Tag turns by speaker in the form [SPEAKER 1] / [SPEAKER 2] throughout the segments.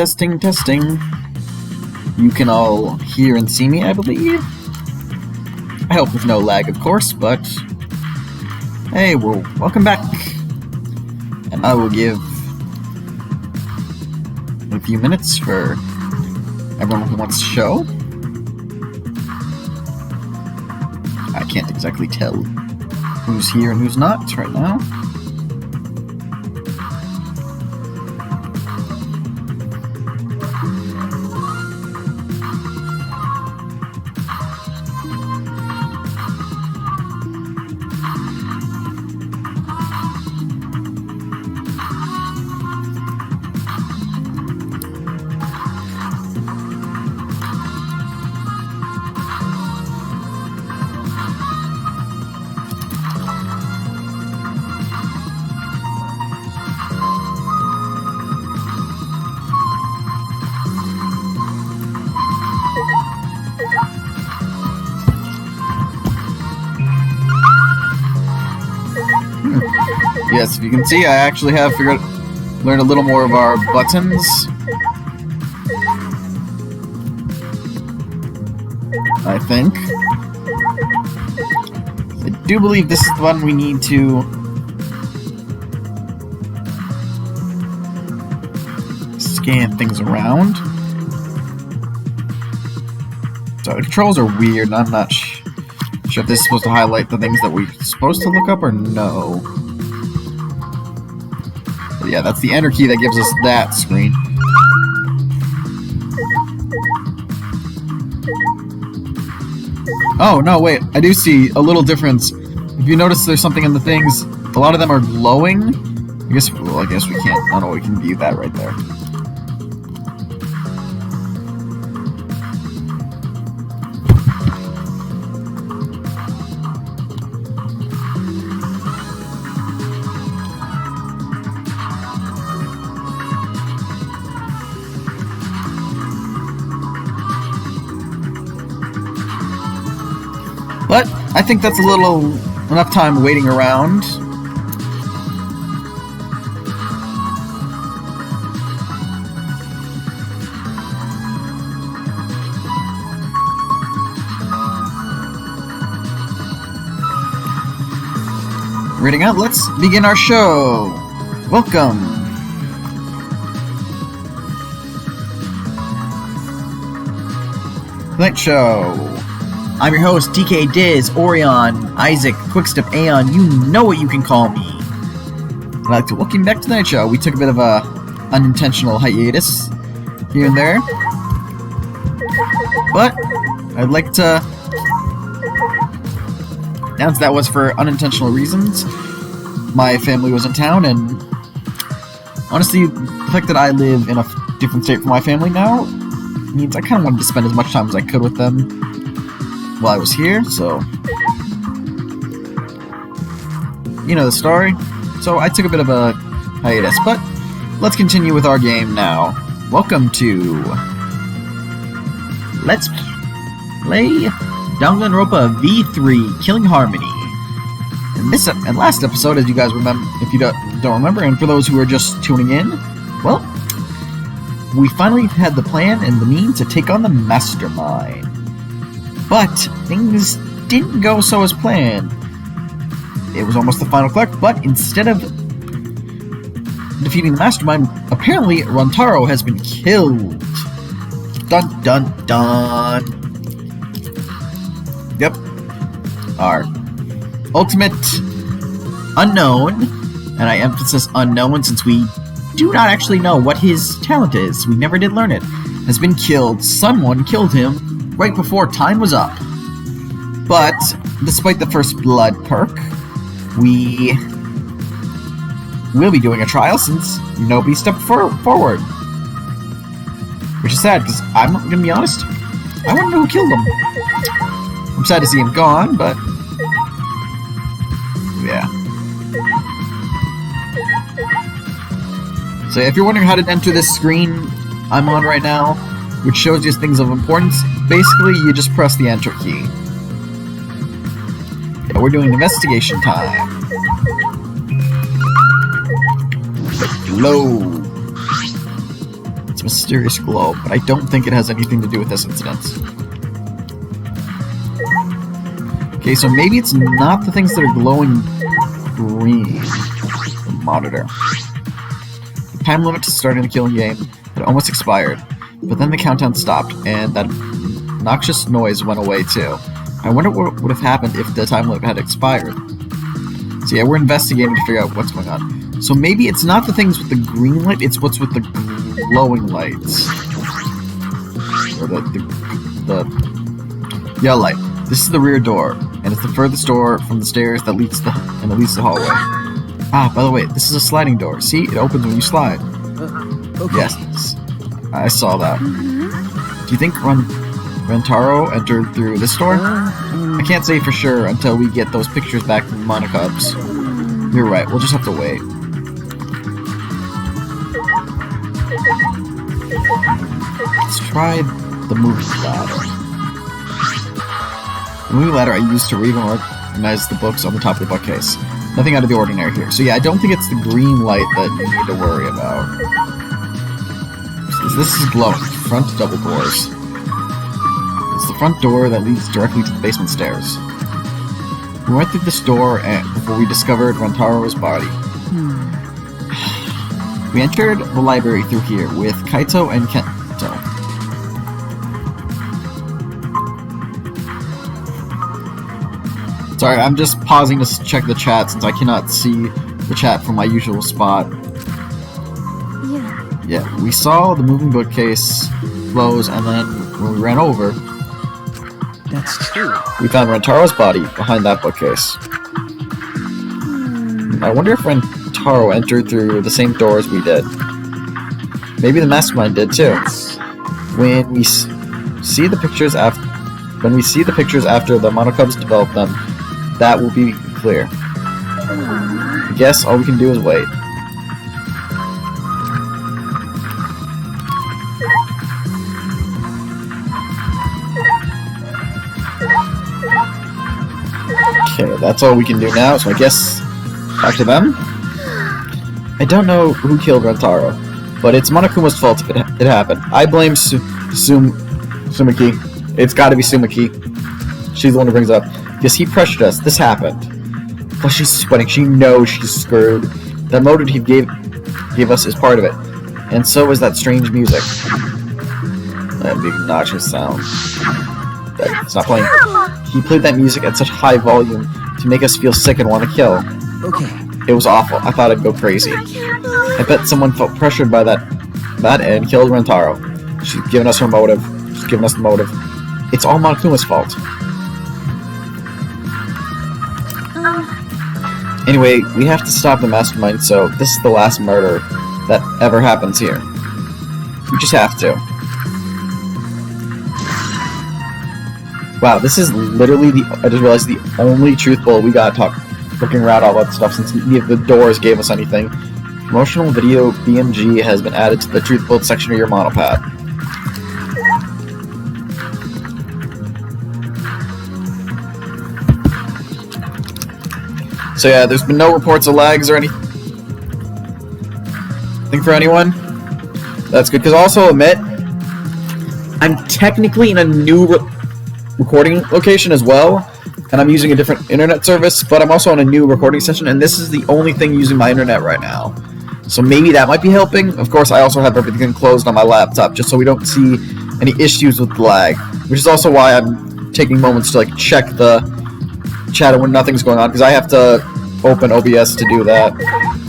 [SPEAKER 1] testing, testing. You can all hear and see me, I believe. I hope with no lag, of course, but... Hey, well, welcome back. And I will give a few minutes for everyone who wants to show. I can't exactly tell who's here and who's not right now. Yes, if you can see, I actually have learned a little more of our buttons. I think. I do believe this is the one we need to scan things around. So the controls are weird, and I'm not sure if this is supposed to highlight the things that we're supposed to look up or no. But yeah, that's the enter key that gives us that screen. Oh, no, wait, I do see a little difference. If you notice there's something in the things, a lot of them are glowing. I guess we can't. I don't know, we can view that right there. But I think that's enough time waiting around. Reading out, let's begin our show. Welcome. Night show. I'm your host, DK Diz, Orion, Isaac, Quickstep, Aeon, you know what you can call me. I'd like to welcome you back to the Night Show. We took a bit of a unintentional hiatus here and there. But I'd like to announce that was for unintentional reasons. My family was in town, and honestly, the fact that I live in a different state from my family now means I kind of wanted to spend as much time as I could with them while I was here, so you know the story. So I took a bit of a hiatus, but let's continue with our game now. Welcome to Let's Play Danganropa V3 Killing Harmony. And last episode, as you guys remember, if you don't remember, and for those who are just tuning in, well, we finally had the plan and the means to take on the Mastermind. But things didn't go so as planned. It was almost the final click, but instead of defeating the Mastermind, apparently Rantaro has been killed. Dun dun dun. Yep. Our ultimate unknown, and I emphasize unknown since we do not actually know what his talent is. We never did learn it. Has been killed. Someone killed him right before time was up. But, despite the first blood perk, we will be doing a trial since nobody stepped forward. Which is sad, because I'm gonna be honest, I want to know who killed him. I'm sad to see him gone, but yeah. So if you're wondering how to enter this screen I'm on right now, which shows you things of importance, basically you just press the enter key. Yeah, we're doing investigation time. Low. It's a mysterious glow, but I don't think it has anything to do with this incident. Okay, so maybe it's not the things that are glowing green. The monitor. The time limit to starting the killing game had almost expired, but then the countdown stopped, and that noxious noise went away too. I wonder what would have happened if the time limit had expired. So yeah, we're investigating to figure out what's going on. So maybe it's not the things with the green light, it's what's with the glowing lights. Or the yellow light. This is the rear door, and it's the furthest door from the stairs that leads to the hallway. Ah, by the way, this is a sliding door. See? It opens when you slide.
[SPEAKER 2] Okay.
[SPEAKER 1] Yes, I saw that. Do you think Rentaro entered through this door? I can't say for sure until we get those pictures back from the Monocubs. You're right, we'll just have to wait. Let's try the moving ladder. The moving ladder I used to read and organize the books on the top of the bookcase. Nothing out of the ordinary here. So yeah, I don't think it's the green light that you need to worry about. This is glowing. Front double doors. It's the front door that leads directly to the basement stairs. We went through this door before we discovered Rantaro's body. We entered the library through here with Kaito and Kento. Sorry, I'm just pausing to check the chat since I cannot see the chat from my usual spot. Yeah, we saw the moving bookcase close, and then when we ran over,
[SPEAKER 2] That's true.
[SPEAKER 1] we found Rantaro's body behind that bookcase. I wonder if Rentaro entered through the same door as we did. Maybe the mastermind did too. When we see the pictures after the Monocubs develop them, that will be clear. I guess all we can do is wait. Okay, that's all we can do now, so I guess back to them? I don't know who killed Rentaro, but it's Monokuma's fault if it happened. I blame Sumiki. It's gotta be Sumiki. She's the one who brings it up. Because he pressured us. This happened. Plus she's sweating. She knows she's screwed. The motive he gave us is part of it. And so is that strange music. That big obnoxious sound. It's not playing. He played that music at such high volume to make us feel sick and want to kill.
[SPEAKER 2] Okay.
[SPEAKER 1] It was awful. I thought I'd go crazy. I bet someone felt pressured by that and killed Rentaro. She's given us her motive. She's given us the motive. It's all Monokuma's fault. Anyway, we have to stop the mastermind, so this is the last murder that ever happens here. We just have to. Wow, this is literally I just realized the only truth bullet we got looking around all that stuff since neither of the doors gave us anything. Promotional video BMG has been added to the truth bullet section of your monopad. So yeah, there's been no reports of lags or anything for anyone. That's good, because I'll also admit, I'm technically in a new recording location as well, and I'm using a different internet service, but I'm also on a new recording session, and this is the only thing using my internet right now. So maybe that might be helping. Of course, I also have everything closed on my laptop, just so we don't see any issues with lag, which is also why I'm taking moments to check the chat when nothing's going on, because I have to open OBS to do that.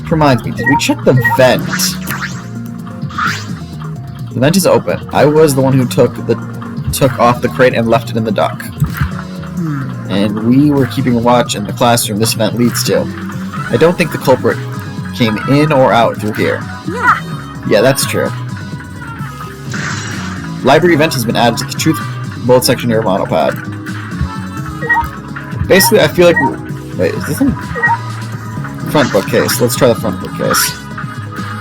[SPEAKER 1] Which reminds me, did we check the vent? The vent is open. I was the one who took off the crate and left it in the dock. And we were keeping watch in the classroom this vent leads to. I don't think the culprit came in or out through here. Yeah, that's true. Library vent has been added to the truth bullet section of your monopad. Basically, I feel like... Wait, is this a front bookcase? Let's try the front bookcase.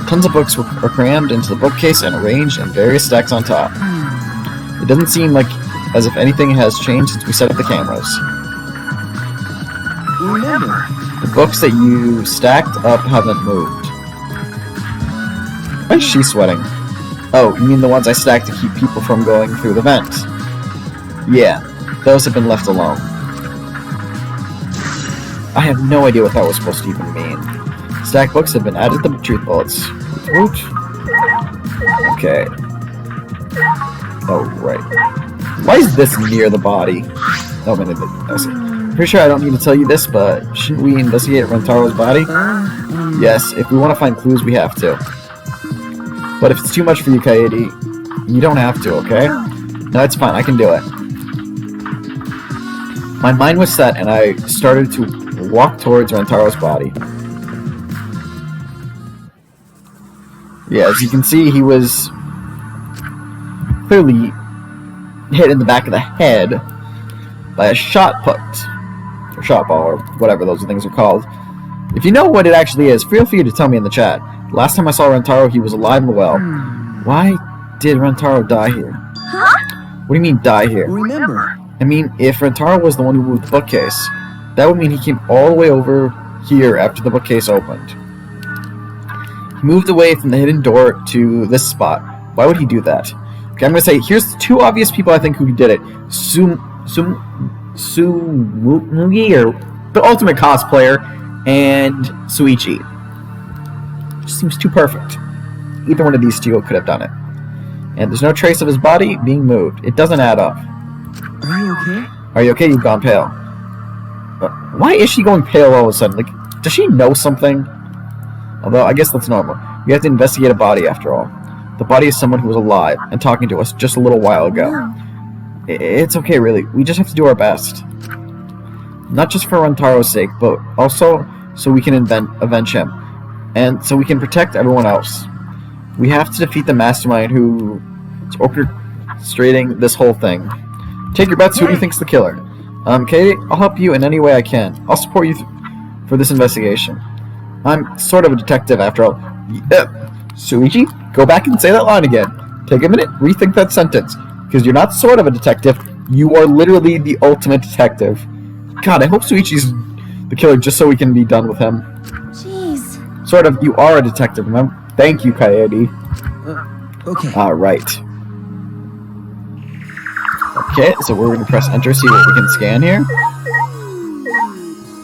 [SPEAKER 1] Tons of books are crammed into the bookcase and arranged in various stacks on top. It doesn't seem as if anything has changed since we set up the cameras.
[SPEAKER 2] Remember,
[SPEAKER 1] The books that you stacked up haven't moved. Why is she sweating? Oh, you mean the ones I stacked to keep people from going through the vent? Yeah, those have been left alone. I have no idea what that was supposed to even mean. Stacked books have been added to the truth bullets. Oot. Okay. Oh, right. Why is this near the body? Oh, man, I see. Pretty sure I don't need to tell you this, but shouldn't we investigate Rentaro's body? Yes, if we want to find clues, we have to. But if it's too much for you, Coyote, you don't have to, okay? No, it's fine, I can do it. My mind was set, and I started to walk towards Rentaro's body. Yeah, as you can see, he was clearly hit in the back of the head by a shot put, or shot ball, or whatever those things are called. If you know what it actually is, feel free to tell me in the chat. Last time I saw Rentaro, he was alive and well. Why did Rentaro die here?
[SPEAKER 3] Huh?
[SPEAKER 1] What do you mean, die here?
[SPEAKER 2] Remember.
[SPEAKER 1] I mean, if Rentaro was the one who moved the bookcase, that would mean he came all the way over here after the bookcase opened. He moved away from the hidden door to this spot. Why would he do that? Okay, I'm gonna say, here's two obvious people I think who did it. Sumugi, or the ultimate cosplayer, and Suichi. Just seems too perfect. Either one of these two could have done it. And there's no trace of his body being moved. It doesn't add up.
[SPEAKER 2] Are you okay?
[SPEAKER 1] Are you okay? You've gone pale. Why is she going pale all of a sudden? Like, does she know something? Although, I guess that's normal. We have to investigate a body after all. The body is someone who was alive and talking to us just a little while ago. It's okay, really. We just have to do our best. Not just for Rentaro's sake, but also so we can avenge him. And so we can protect everyone else. We have to defeat the mastermind who is orchestrating this whole thing. Take your bets. Who do you think's the killer? Katie, I'll help you in any way I can. I'll support you for this investigation. I'm sort of a detective after all. Suichi, go back and say that line again. Take a minute, rethink that sentence. Because you're not sort of a detective, you are literally the ultimate detective. God, I hope Suichi's the killer just so we can be done with him.
[SPEAKER 3] Jeez.
[SPEAKER 1] Sort of, you are a detective, remember? Thank you, Coyote.
[SPEAKER 2] Okay.
[SPEAKER 1] Alright. Okay, so we're going to press enter, see what we can scan here.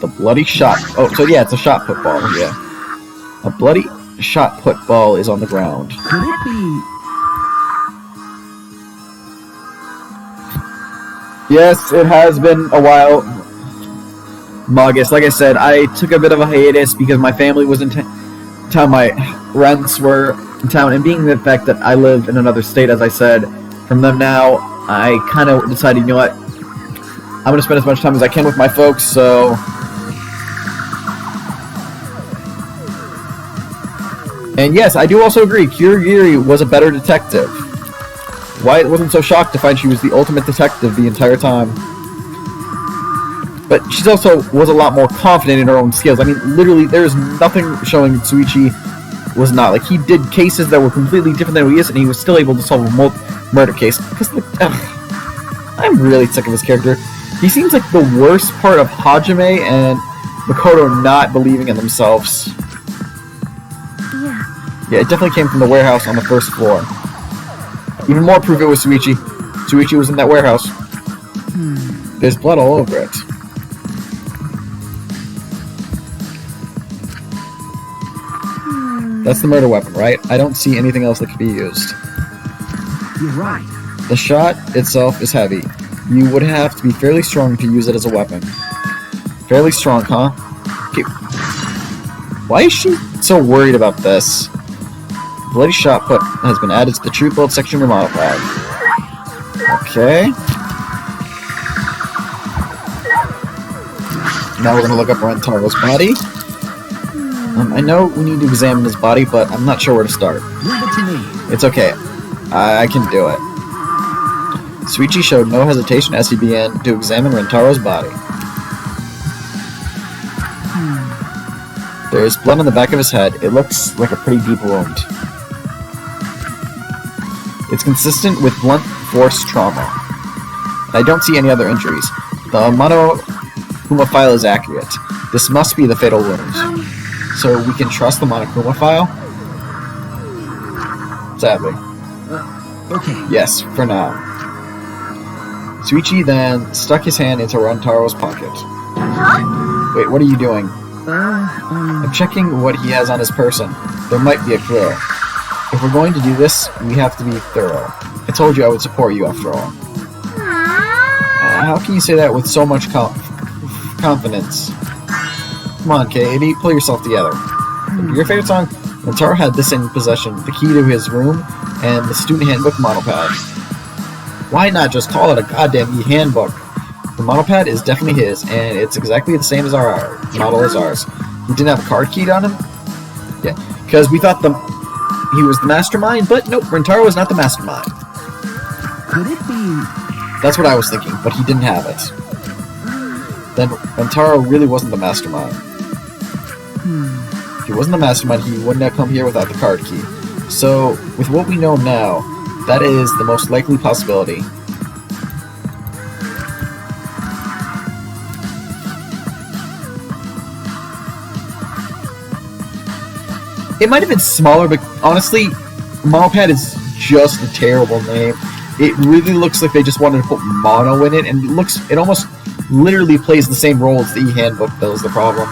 [SPEAKER 1] The bloody shot. Oh, so yeah, it's a shot put ball, yeah. A bloody shot put ball is on the ground.
[SPEAKER 2] Could it be?
[SPEAKER 1] Yes, it has been a while. Magus, like I said, I took a bit of a hiatus because my family was in town, my rents were in town, and being the fact that I live in another state, as I said, from them now, I kind of decided, you know what, I'm going to spend as much time as I can with my folks, so... And yes, I do also agree, Kirigiri was a better detective. Wyatt wasn't so shocked to find she was the ultimate detective the entire time. But she also was a lot more confident in her own skills. I mean, literally, there's nothing showing that Suichi was not. Like, he did cases that were completely different than he is, and he was still able to solve a murder case. Because, I'm really sick of his character. He seems like the worst part of Hajime and Makoto not believing in themselves. Yeah, it definitely came from the warehouse on the first floor. Even more proof it was Suichi. Suichi was in that warehouse. There's blood all over it. That's the murder weapon, right? I don't see anything else that could be used.
[SPEAKER 2] You're right.
[SPEAKER 1] The shot itself is heavy. You would have to be fairly strong to use it as a weapon. Fairly strong, huh? Okay. Why is she so worried about this? Bloody shot put has been added to the truth bullet section of your model flag. Okay. Now we're going to look up Rentaro's body. I know we need to examine his body, but I'm not sure where to start.
[SPEAKER 2] Leave it to me.
[SPEAKER 1] It's okay. I can do it. Suichi showed no hesitation as he began to examine Rentaro's body. There is blood on the back of his head. It looks like a pretty deep wound. It's consistent with blunt force trauma. I don't see any other injuries. The Monokuma file is accurate. This must be the fatal wound. So we can trust the Monokuma file? Sadly.
[SPEAKER 2] Okay.
[SPEAKER 1] Yes, for now. Suichi then stuck his hand into Rantaro's pocket.
[SPEAKER 3] Huh?
[SPEAKER 1] Wait, what are you doing? I'm checking what he has on his person. There might be a clue. If we're going to do this, we have to be thorough. I told you I would support you after all. How can you say that with so much confidence? Come on, Katie, pull yourself together. Your favorite song? Rantaro had this in possession, the key to his room, and the student handbook monopad. Why not just call it a goddamn e-handbook? The monopad is definitely his, and it's exactly the same as our model as ours. He didn't have a card key on him? Yeah, because we thought he was the mastermind, but nope, Rantaro was not the mastermind.
[SPEAKER 2] Could it be?
[SPEAKER 1] That's what I was thinking, but he didn't have it. Then Rantaro really wasn't the mastermind. If he wasn't the mastermind, he wouldn't have come here without the card key. So, with what we know now, that is the most likely possibility. It might have been smaller, but honestly, Monopad is just a terrible name. It really looks like they just wanted to put mono in it, and it almost literally plays the same role as the e-handbook. That was the problem.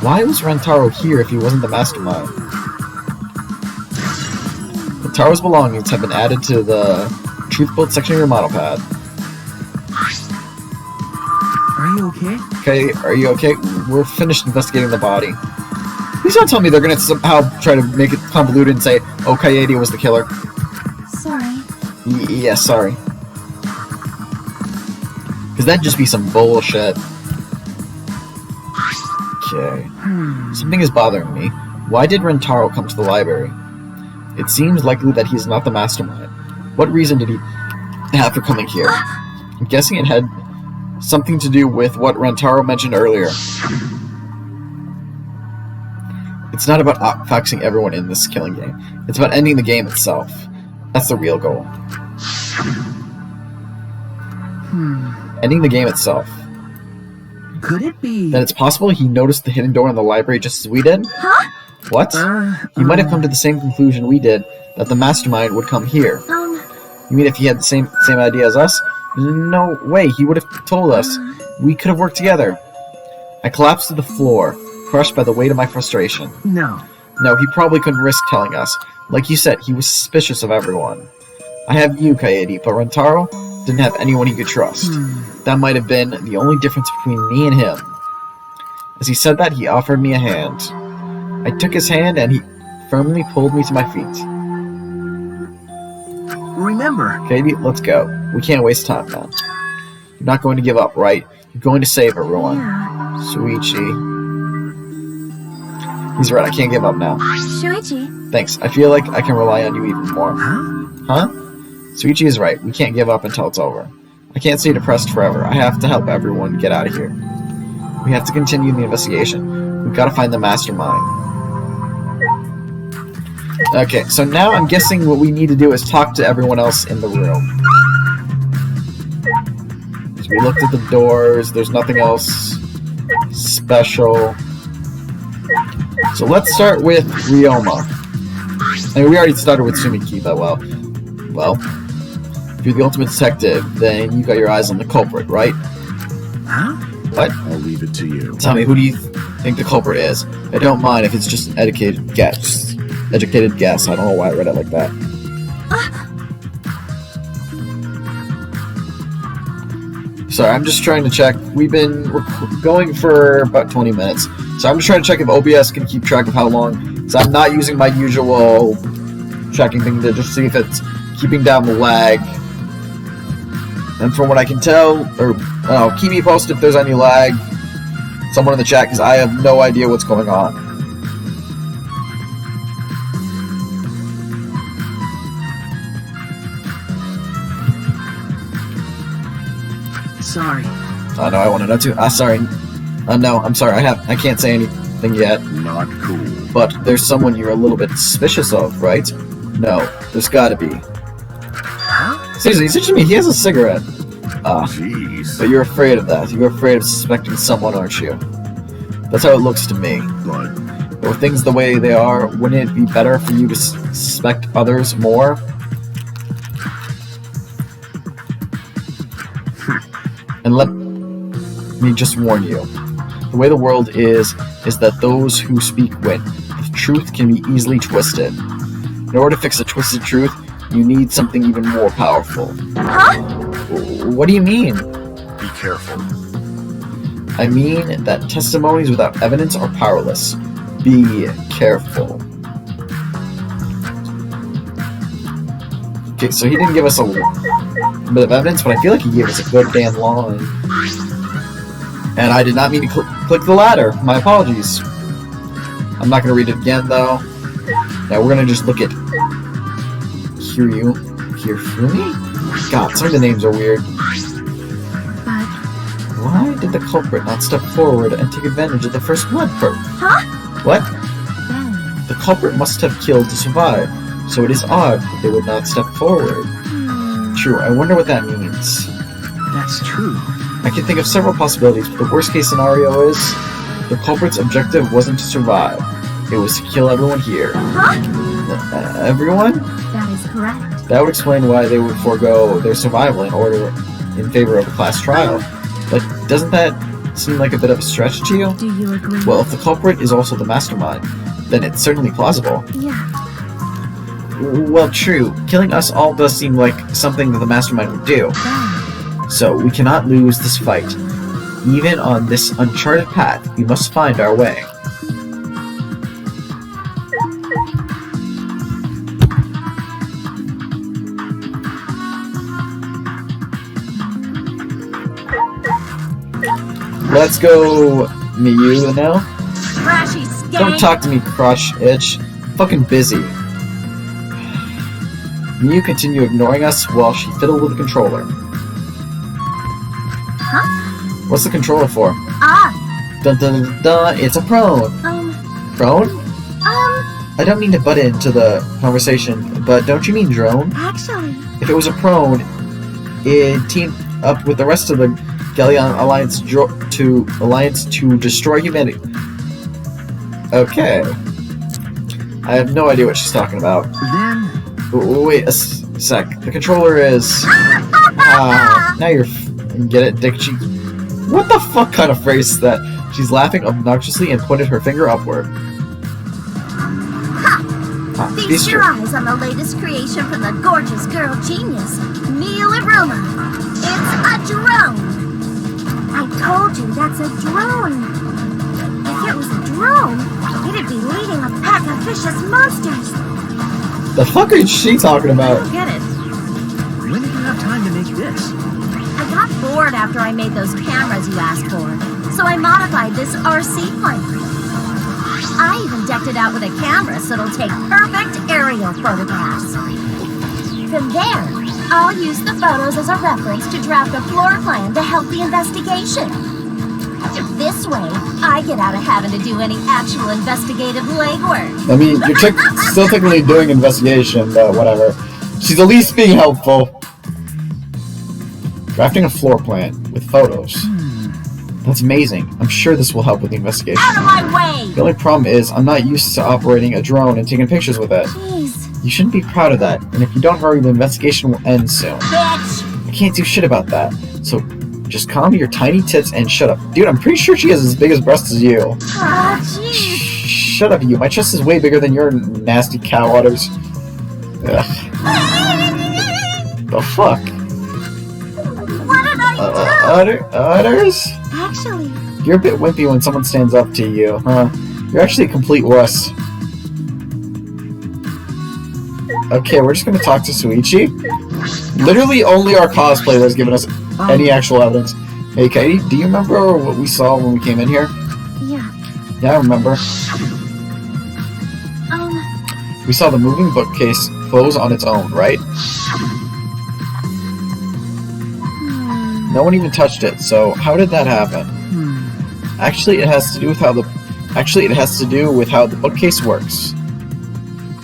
[SPEAKER 1] Why was Rantaro here if he wasn't the mastermind? Rantaro's belongings have been added to the truth bolt section of your monopad.
[SPEAKER 2] Are you okay?
[SPEAKER 1] Okay, are you okay? We're finished investigating the body. Please don't tell me they're gonna somehow try to make it convoluted and say, oh, Kaede was the killer.
[SPEAKER 3] Sorry.
[SPEAKER 1] Yeah, sorry. Because that'd just be some bullshit. Okay. Something is bothering me. Why did Rantaro come to the library? It seems likely that he's not the mastermind. What reason did he have for coming here? I'm guessing it had something to do with what Rantaro mentioned earlier. It's not about outfoxing everyone in this killing game. It's about ending the game itself. That's the real goal. Ending the game itself.
[SPEAKER 2] Could it be?
[SPEAKER 1] Then it's possible he noticed the hidden door in the library just as we did?
[SPEAKER 3] Huh?
[SPEAKER 1] What? He might have come to the same conclusion we did, that the mastermind would come here. You mean if he had the same idea as us? No way, he would have told us. We could have worked together. I collapsed to the floor, crushed by the weight of my frustration.
[SPEAKER 2] No.
[SPEAKER 1] No, he probably couldn't risk telling us. Like you said, he was suspicious of everyone. I have you, Kaede, but Rantaro didn't have anyone he could trust. That might have been the only difference between me and him. As he said that, he offered me a hand. I took his hand and he firmly pulled me to my feet.
[SPEAKER 2] Remember.
[SPEAKER 1] Kaede, let's go. We can't waste time now. You're not going to give up, right? You're going to save everyone.
[SPEAKER 3] Yeah.
[SPEAKER 1] Suichi. He's right, I can't give up now.
[SPEAKER 3] Shuichi.
[SPEAKER 1] Thanks, I feel like I can rely on you even more.
[SPEAKER 2] Huh?
[SPEAKER 1] Suichi is right, we can't give up until it's over. I can't stay depressed forever, I have to help everyone get out of here. We have to continue the investigation. We've got to find the mastermind. Okay, so now I'm guessing what we need to do is talk to everyone else in the room. So we looked at the doors, there's nothing else special. So let's start with Ryoma. I mean, we already started with Sumiki, but well, if you're the ultimate detective, then you got your eyes on the culprit, right?
[SPEAKER 2] Huh?
[SPEAKER 1] What?
[SPEAKER 4] I'll leave it to you.
[SPEAKER 1] Tell me, who do you think the culprit is? I don't mind if it's just an educated guess. I don't know why I read it like that. Sorry, I'm just trying to check. We've been going for about 20 minutes. So I'm just trying to check if OBS can keep track of how long. So I'm not using my usual checking thing to just see if it's keeping down the lag. And from what I can tell, keep me posted if there's any lag. Someone in the chat, because I have no idea what's going on.
[SPEAKER 2] Sorry.
[SPEAKER 1] Oh no, I wanted that too. Sorry. No, I'm sorry. I can't say anything yet.
[SPEAKER 4] Not cool.
[SPEAKER 1] But there's someone you're a little bit suspicious of, right? No, there's gotta be.
[SPEAKER 2] Huh?
[SPEAKER 1] Seriously, he's itching me. He has a cigarette.
[SPEAKER 4] Jeez.
[SPEAKER 1] But you're afraid of that. You're afraid of suspecting someone, aren't you? That's how it looks to me.
[SPEAKER 4] But
[SPEAKER 1] With things the way they are, wouldn't it be better for you to suspect others more? And let me just warn you. The way the world is that those who speak win. The truth can be easily twisted. In order to fix a twisted truth, you need something even more powerful.
[SPEAKER 3] Huh?
[SPEAKER 1] What do you mean?
[SPEAKER 4] Be careful.
[SPEAKER 1] I mean that testimonies without evidence are powerless. Be careful. Okay, so he didn't give us a bit of evidence, but I feel like he gave us a good damn line. And I did not mean to click the ladder. My apologies. I'm not going to read it again, though. Now we're going to just look at Hirofumi? God, some of the names are weird.
[SPEAKER 3] But...
[SPEAKER 1] Why did the culprit not step forward and take advantage of the first blood spurt?
[SPEAKER 3] Huh?
[SPEAKER 1] What?
[SPEAKER 3] Then...
[SPEAKER 1] The culprit must have killed to survive, so it is odd that they would not step forward. True, I wonder what that means.
[SPEAKER 2] That's true.
[SPEAKER 1] I can think of several possibilities, but the worst case scenario is the culprit's objective wasn't to survive. It was to kill everyone here.
[SPEAKER 3] Huh?
[SPEAKER 1] Everyone?
[SPEAKER 3] That is correct.
[SPEAKER 1] That would explain why they would forego their survival in favor of a class trial. But doesn't that seem like a bit of a stretch to you?
[SPEAKER 3] Do you agree?
[SPEAKER 1] Well, if the culprit is also the mastermind, then it's certainly plausible.
[SPEAKER 3] Yeah.
[SPEAKER 1] Well, true. Killing us all does seem like something that the mastermind would do.
[SPEAKER 3] Then...
[SPEAKER 1] So, we cannot lose this fight. Even on this uncharted path, we must find our way. Let's go, Miyu, now.
[SPEAKER 3] Trashy skank!
[SPEAKER 1] Don't talk to me, crush itch. Fucking busy. Miyu continued ignoring us while she fiddled with the controller.
[SPEAKER 3] Huh?
[SPEAKER 1] What's the controller for?
[SPEAKER 3] Ah!
[SPEAKER 1] Dun dun dun dun, it's a prone. Prone? I don't mean to butt into the conversation, but don't you mean drone?
[SPEAKER 3] Actually...
[SPEAKER 1] If it was a prone, it teamed up with the rest of the Galleon Alliance to destroy humanity. Okay. I have no idea what she's talking about.
[SPEAKER 2] Then...
[SPEAKER 1] Wait a sec. The controller is... now you're... Get it, dick cheek? What the fuck kind of phrase is that? She's laughing obnoxiously and pointed her finger upward.
[SPEAKER 3] Feast your eyes on the latest creation from the gorgeous girl genius, Miyu Iruma. It's a drone! I told you, that's a drone! If it was a drone, it'd be leading a pack of vicious monsters!
[SPEAKER 1] The fuck is she talking
[SPEAKER 3] I
[SPEAKER 1] about?
[SPEAKER 3] don't get it.
[SPEAKER 2] When did you have time to make this?
[SPEAKER 3] I got bored after I made those cameras you asked for, so I modified this RC plane. I even decked it out with a camera so it'll take perfect aerial photographs. From there, I'll use the photos as a reference to draft a floor plan to help the investigation. This way, I get out of having to do any actual investigative legwork.
[SPEAKER 1] I mean, you're still technically doing investigation, but whatever. She's at least being helpful. Drafting a floor plan with photos. That's amazing. I'm sure this will help with the investigation.
[SPEAKER 3] Out of my way!
[SPEAKER 1] The only problem is, I'm not used to operating a drone and taking pictures with it.
[SPEAKER 3] Jeez.
[SPEAKER 1] You shouldn't be proud of that, and if you don't hurry, the investigation will end soon.
[SPEAKER 3] Bitch!
[SPEAKER 1] I can't do shit about that, so just calm your tiny tits and shut up. Dude, I'm pretty sure she has as big as breasts as you.
[SPEAKER 3] Ah, jeez.
[SPEAKER 1] Shut up, you. My chest is way bigger than your nasty cow udders. Ugh. The fuck?
[SPEAKER 3] What did I do?
[SPEAKER 1] Udders?
[SPEAKER 3] Actually,
[SPEAKER 1] You're a bit wimpy when someone stands up to you, huh? You're actually a complete wuss. Okay, we're just gonna talk to Suichi. Literally only our cosplayer has given us any actual evidence. Hey, Katie, do you remember what we saw when we came in here?
[SPEAKER 3] yeah.
[SPEAKER 1] Yeah, I remember. We saw the moving bookcase close on its own, right? No one even touched it, so how did that happen? Actually, it has to do with how the bookcase works.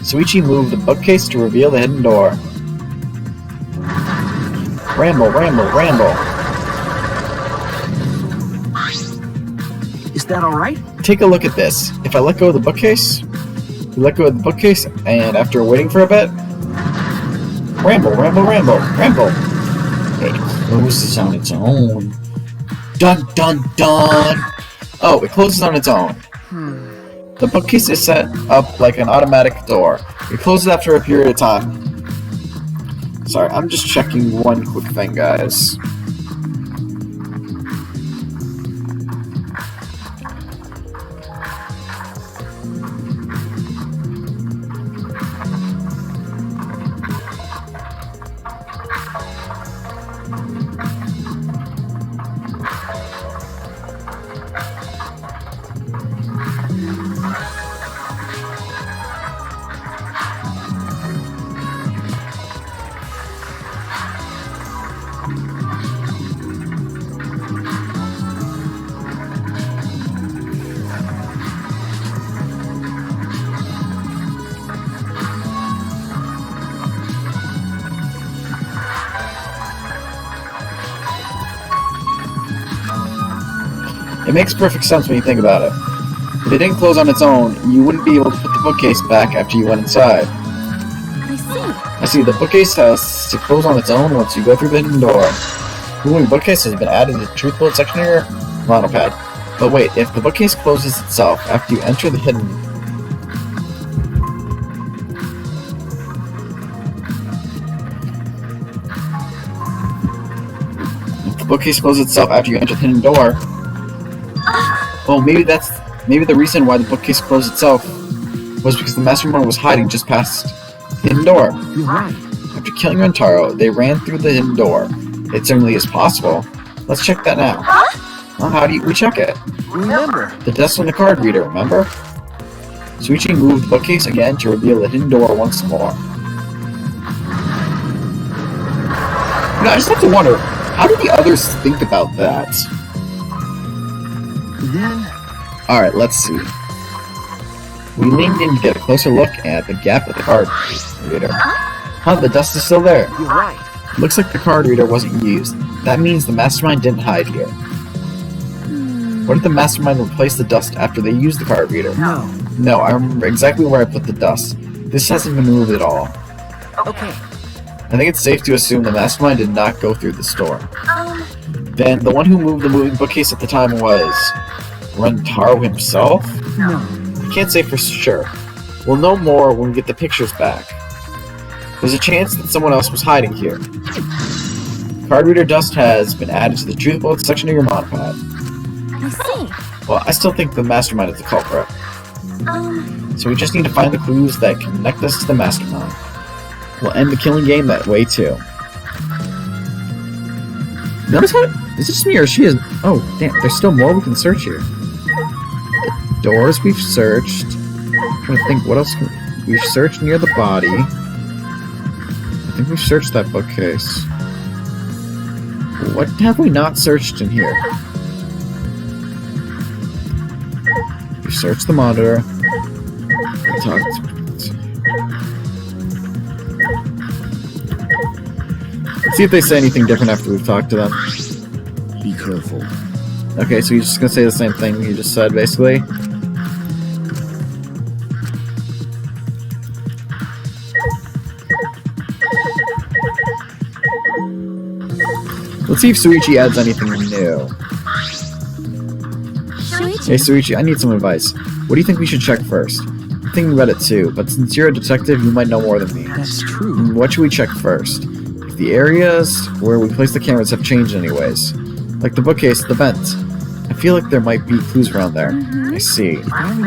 [SPEAKER 1] Suichi moved the bookcase to reveal the hidden door. Ramble, ramble, ramble.
[SPEAKER 2] Is that alright?
[SPEAKER 1] Take a look at this. If I let go of the bookcase, and after waiting for a bit, ramble, ramble, ramble, ramble. It closes on its own. Dun dun dun! Oh, it closes on its own. The bookcase is set up like an automatic door. It closes after a period of time. Sorry, I'm just checking one quick thing, guys. It makes perfect sense when you think about it. If it didn't close on its own, you wouldn't be able to put the bookcase back after you went inside. I see, the bookcase has to close on its own once you go through the hidden door. The moving bookcase has been added to the truth bullet section of your monopad. But wait, if the bookcase closes itself after you enter the hidden... If the bookcase closes itself after you enter the hidden door... Oh, maybe the reason why the bookcase closed itself was because the mastermind was hiding just past the hidden door.
[SPEAKER 2] You're right.
[SPEAKER 1] After killing Rentaro, they ran through the hidden door. It certainly is possible. Let's check that now. Well, how do we check it?
[SPEAKER 2] Remember.
[SPEAKER 1] The desk on the card reader, remember? Suichi moved the bookcase again to reveal the hidden door once more. You know, I just have to wonder, how did the others think about that?
[SPEAKER 2] Then...
[SPEAKER 1] Alright, let's see. We leaned in to get a closer look at the gap of the card reader. Huh, the dust is still there.
[SPEAKER 2] You're right.
[SPEAKER 1] Looks like the card reader wasn't used. That means the mastermind didn't hide here. What if the mastermind replaced the dust after they used the card reader?
[SPEAKER 2] No.
[SPEAKER 1] No, I remember exactly where I put the dust. This hasn't been moved at all.
[SPEAKER 2] Okay.
[SPEAKER 1] I think it's safe to assume the mastermind did not go through this door. Then the one who moved the moving bookcase at the time was... Rentaro himself?
[SPEAKER 2] No.
[SPEAKER 1] I can't say for sure. We'll know more when we get the pictures back. There's a chance that someone else was hiding here. Card reader dust has been added to the truth bullet section of your monopad.
[SPEAKER 3] I see.
[SPEAKER 1] Well, I still think the mastermind is the culprit. So we just need to find the clues that connect us to the mastermind. We'll end the killing game that way too. Notice how... Is it just me or she is... Oh, damn, there's still more we can search here. The doors we've searched. I'm trying to think, what else we've searched near the body. I think we've searched that bookcase. What have we not searched in here? We've searched the monitor. We talked... Let's see if they say anything different after we've talked to them.
[SPEAKER 4] Be careful.
[SPEAKER 1] Okay, so you're just gonna say the same thing you just said, basically? Let's see if Suichi adds anything new. Hey Suichi, I need some advice. What do you think we should check first? I'm thinking about it too, but since you're a detective, you might know more than me.
[SPEAKER 2] That's true.
[SPEAKER 1] What should we check first? If the areas where we place the cameras have changed anyways. Like the bookcase, the vent. I feel like there might be clues around there. I see.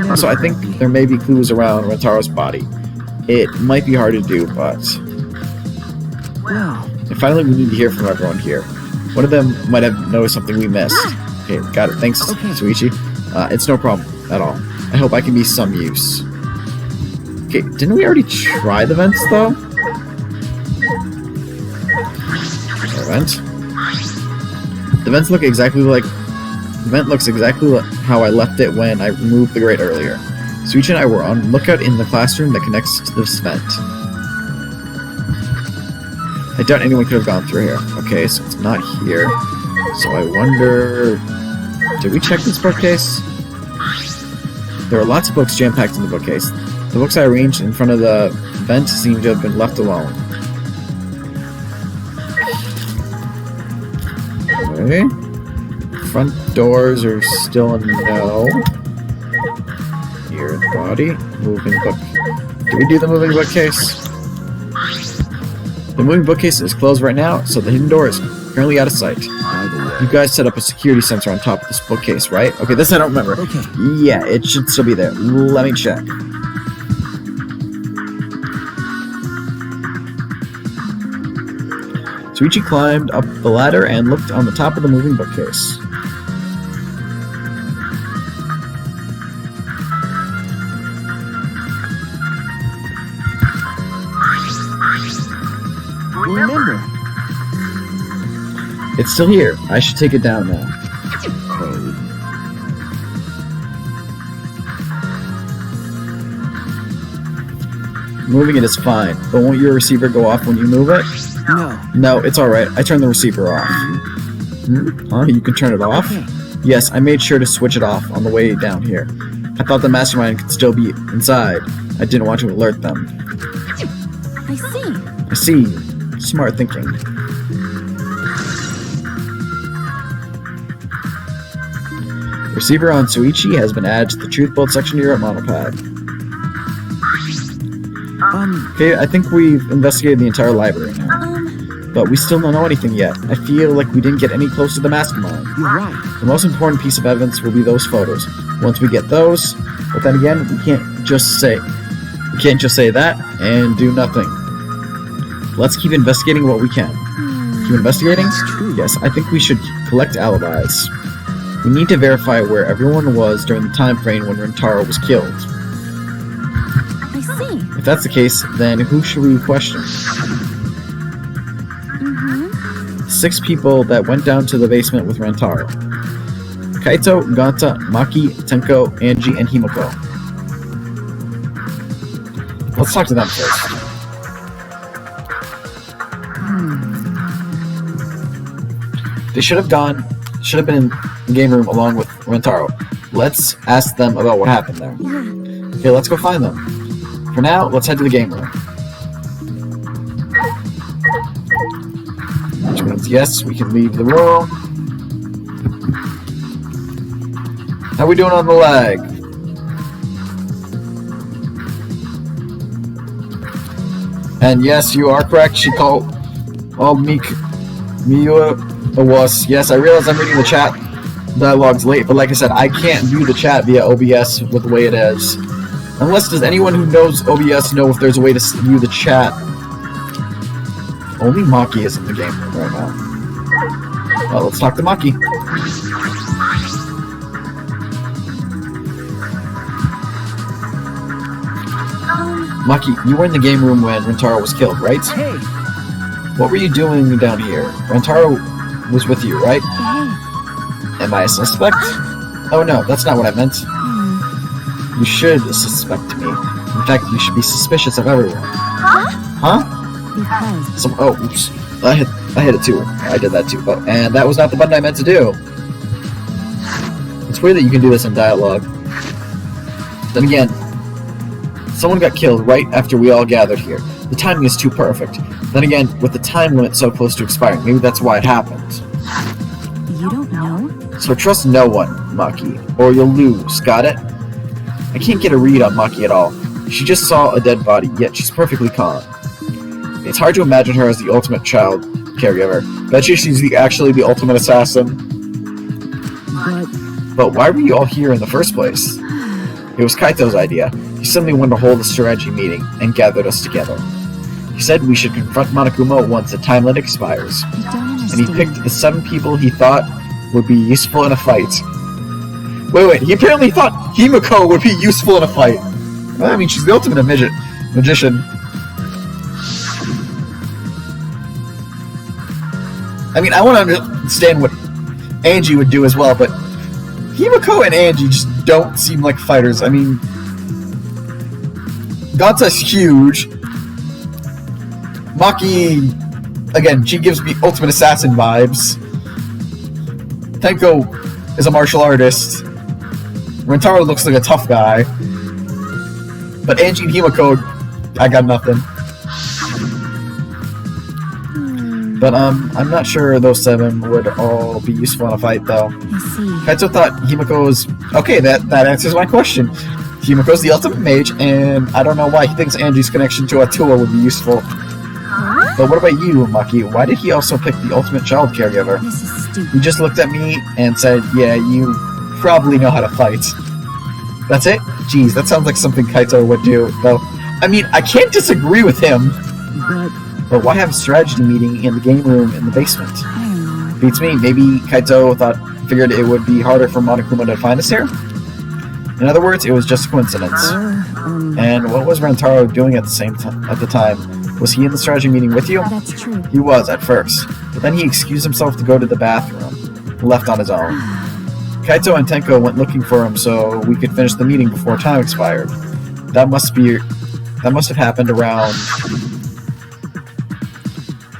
[SPEAKER 1] Also, I think there may be clues around Rentaro's body. It might be hard to do, but...
[SPEAKER 2] Well...
[SPEAKER 1] And finally, we need to hear from everyone here. One of them might have noticed something we missed. Okay, got it. Thanks, Suichi. It's no problem at all. I hope I can be some use. Okay, didn't we already try the vents, though? Vent. The vents look exactly like... The vent looks exactly how I left it when I removed the grate earlier. Suichi and I were on lookout in the classroom that connects to this vent. I doubt anyone could have gone through here. Okay, so it's not here. So I wonder... Did we check this bookcase? There are lots of books jam-packed in the bookcase. The books I arranged in front of the vent seem to have been left alone. Okay. Front doors are still a no. Here, body. Moving book. Did we do the moving bookcase? The moving bookcase is closed right now, so the hidden door is currently out of sight.
[SPEAKER 4] By the way,
[SPEAKER 1] You guys set up a security sensor on top of this bookcase, right? Okay, this I don't remember.
[SPEAKER 2] Okay.
[SPEAKER 1] Yeah, it should still be there. Let me check. Suichi climbed up the ladder and looked on the top of the moving bookcase.
[SPEAKER 2] Remember.
[SPEAKER 1] It's still here. I should take it down now.
[SPEAKER 4] code.
[SPEAKER 1] Moving it is fine, but won't your receiver go off when you move it?
[SPEAKER 2] No.
[SPEAKER 1] No, it's alright. I turned the receiver off. Huh? You can turn it off?
[SPEAKER 2] Okay.
[SPEAKER 1] Yes, I made sure to switch it off on the way down here. I thought the mastermind could still be inside. I didn't want to alert them.
[SPEAKER 3] I see.
[SPEAKER 1] I see. Smart thinking. Receiver on Suichi has been added to the truth bolt section here at Monopad. Okay, I think we've investigated the entire library now. But we still don't know anything yet. I feel like we didn't get any close to the mastermind.
[SPEAKER 2] You're right.
[SPEAKER 1] The most important piece of evidence will be those photos. Once we get those, but then again, we can't just say that and do nothing. Let's keep investigating what we can. Keep investigating?
[SPEAKER 2] That's true.
[SPEAKER 1] Yes, I think we should collect alibis. We need to verify where everyone was during the time frame when Rentaro was killed.
[SPEAKER 3] I see.
[SPEAKER 1] If that's the case, then who should we question? 6 people that went down to the basement with Rentaro. Kaito, Ganta, Maki, Tenko, Angie, and Himiko. Let's talk to them first. They should have been in the game room along with Rentaro. Let's ask them about what happened there.
[SPEAKER 3] Yeah.
[SPEAKER 1] Okay, let's go find them. For now, let's head to the game room. Which means, yes, we can leave the room. How we doing on the lag? And yes, you are correct. She called Miura a wuss. Yes, I realize I'm reading the chat dialogues late, but like I said, I can't view the chat via OBS with the way it is. Unless, does anyone who knows OBS know if there's a way to view the chat? Only Maki is in the game room right now. Well, let's talk to Maki. Maki, you were in the game room when Rentaro was killed, right?
[SPEAKER 2] Hey.
[SPEAKER 1] What were you doing down here? Rentaro was with you, right?
[SPEAKER 3] Hey.
[SPEAKER 1] Am I a suspect? Oh no, that's not what I meant. You should suspect me. In fact, you should be suspicious of everyone. Huh?
[SPEAKER 3] Because
[SPEAKER 1] Oops. I hit it too. I did that too. Oh, and that was not the button I meant to do. It's weird that you can do this in dialogue. Then again, someone got killed right after we all gathered here. The timing is too perfect. Then again, with the time limit so close to expiring, maybe that's why it happened.
[SPEAKER 3] you don't know?
[SPEAKER 1] So trust no one, Maki, or you'll lose, got it? I can't get a read on Maki at all. She just saw a dead body, yet she's perfectly calm. It's hard to imagine her as the ultimate child caregiver. Bet you she's actually the ultimate assassin. But why were you all here in the first place? It was Kaito's idea. He suddenly wanted to hold a strategy meeting and gathered us together. He said we should confront Monokuma once the time limit expires.
[SPEAKER 3] I don't
[SPEAKER 1] And
[SPEAKER 3] understand.
[SPEAKER 1] he picked the 7 people he thought would be useful in a fight. Wait, he apparently thought Himiko would be useful in a fight. Well, I mean, she's the ultimate magician. I mean, I want to understand what Angie would do as well, but Himiko and Angie just don't seem like fighters. I mean, Gatsa's huge. Maki, again, she gives me ultimate assassin vibes. Tenko is a martial artist. Rentaro looks like a tough guy. But Angie and Himiko, I got nothing. But I'm not sure those 7 would all be useful in a fight, though.
[SPEAKER 3] I see.
[SPEAKER 1] Kaito thought Himiko was... Okay, that answers my question. Himiko's the ultimate mage, and I don't know why he thinks Angie's connection to Atua would be useful.
[SPEAKER 3] Huh?
[SPEAKER 1] But what about you, Maki? Why did he also pick the ultimate child caregiver?
[SPEAKER 3] This is stupid.
[SPEAKER 1] He just looked at me and said, yeah, you probably know how to fight. That's it? Jeez, that sounds like something Kaito would do, though. I mean, I can't disagree with him. But why have a strategy meeting in the game room in the basement? Beats me. Maybe Kaito figured it would be harder for Monokuma to find us here? In other words, it was just a coincidence. And what was Rentaro doing at the time? Was he in the strategy meeting with you?
[SPEAKER 3] That's true.
[SPEAKER 1] He was, at first. But then he excused himself to go to the bathroom. Left on his own. Kaito and Tenko went looking for him so we could finish the meeting before time expired. That must have happened around...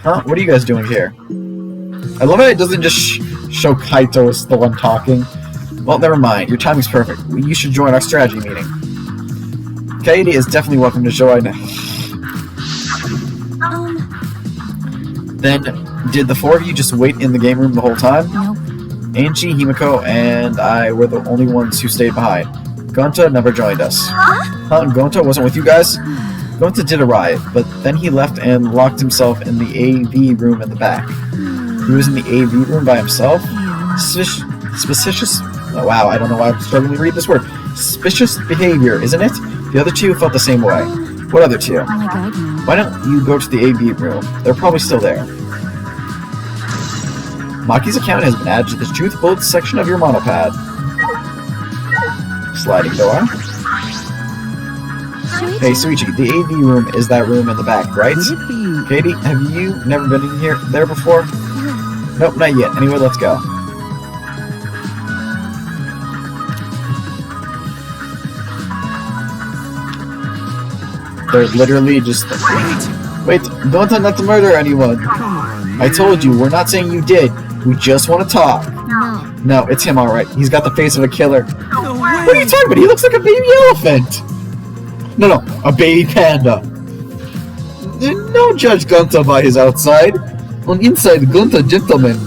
[SPEAKER 1] Huh? What are you guys doing here? I love how it doesn't just show Kaito as the one talking. Well, never mind. Your timing's perfect. You should join our strategy meeting. Kaede is definitely welcome to join. Then, did the 4 of you just wait in the game room the whole time?
[SPEAKER 3] Nope.
[SPEAKER 1] Angie, Himiko, and I were the only ones who stayed behind. Gonta never joined us. Huh? Gonta wasn't with you guys? Gonta did arrive, but then he left and locked himself in the AV room in the back. He was in the AV room by himself? Suspicious? Oh, wow, I don't know why I'm struggling to read this word. Suspicious behavior, isn't it? The other 2 felt the same way. What other 2?
[SPEAKER 3] Oh my god, no.
[SPEAKER 1] Why don't you go to the AV room? They're probably still there. Maki's account has been added to the Truth Bullets section of your monopad. Sliding door. Hey, Suichi, the AV room is that room in the back, right? Katie, have you never been in there before? Nope, not yet. Anyway, let's go. There's literally just... Wait, don't tell not to murder anyone. I told you, we're not saying you did. We just want to talk. No, it's him, alright. He's got the face of a killer. What are you talking about? He looks like a baby elephant. No, a baby panda. Don't judge Gunta by his outside. On inside, Gunta gentleman.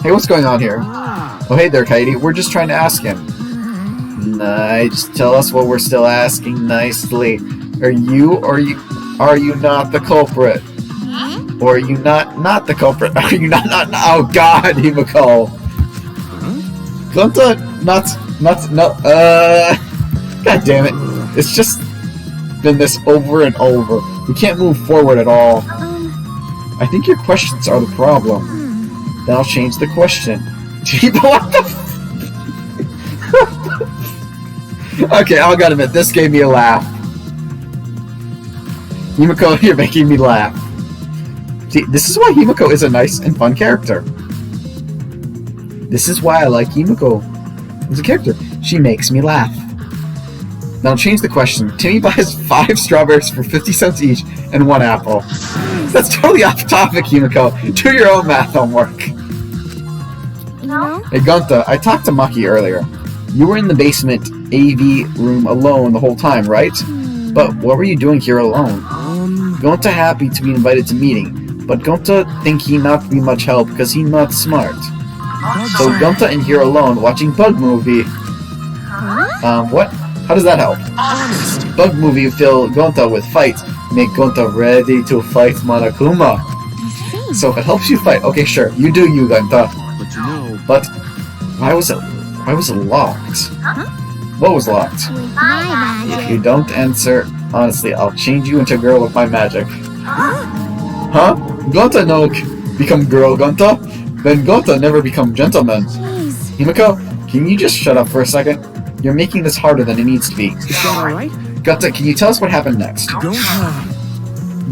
[SPEAKER 1] Hey, what's going on here? Oh, hey there, Kaede. We're just trying to ask him. Nice. Tell us what we're still asking nicely. Are you not the culprit? Or are you not the culprit? Are you not oh god, Himiko. Gunta, god damn it. It's just been this over and over. We can't move forward at all. I think your questions are the problem. Then I'll change the question. What the Okay, I gotta admit, this gave me a laugh. Himiko, you're making me laugh. See, this is why Himiko is a nice and fun character. This is why I like Himiko as a character. She makes me laugh. Now change the question. Timmy buys 5 strawberries for 50 cents each and 1 apple. That's totally off topic, Himiko. Do your own math homework. Hey Gunta, I talked to Maki earlier. You were in the basement AV room alone the whole time, right? But what were you doing here alone? Gunta happy to be invited to meeting, but Gunta think he not be much help because he not smart. So Gunta in here alone watching Bug Movie. What? How does that help? Bug Movie fill Gunta with fights, make Gunta ready to fight Monokuma. So if it helps you fight, okay sure, you do you, Gunta. But why was it locked? What was locked? If you don't answer, honestly, I'll change you into a girl with my magic. Huh? Gunta no become girl, Gunta? Then Gunta never become gentleman. Himiko, can you just shut up for a second? You're making this harder than it needs to be.
[SPEAKER 2] Is that alright?
[SPEAKER 1] Gunta, can you tell us what happened next?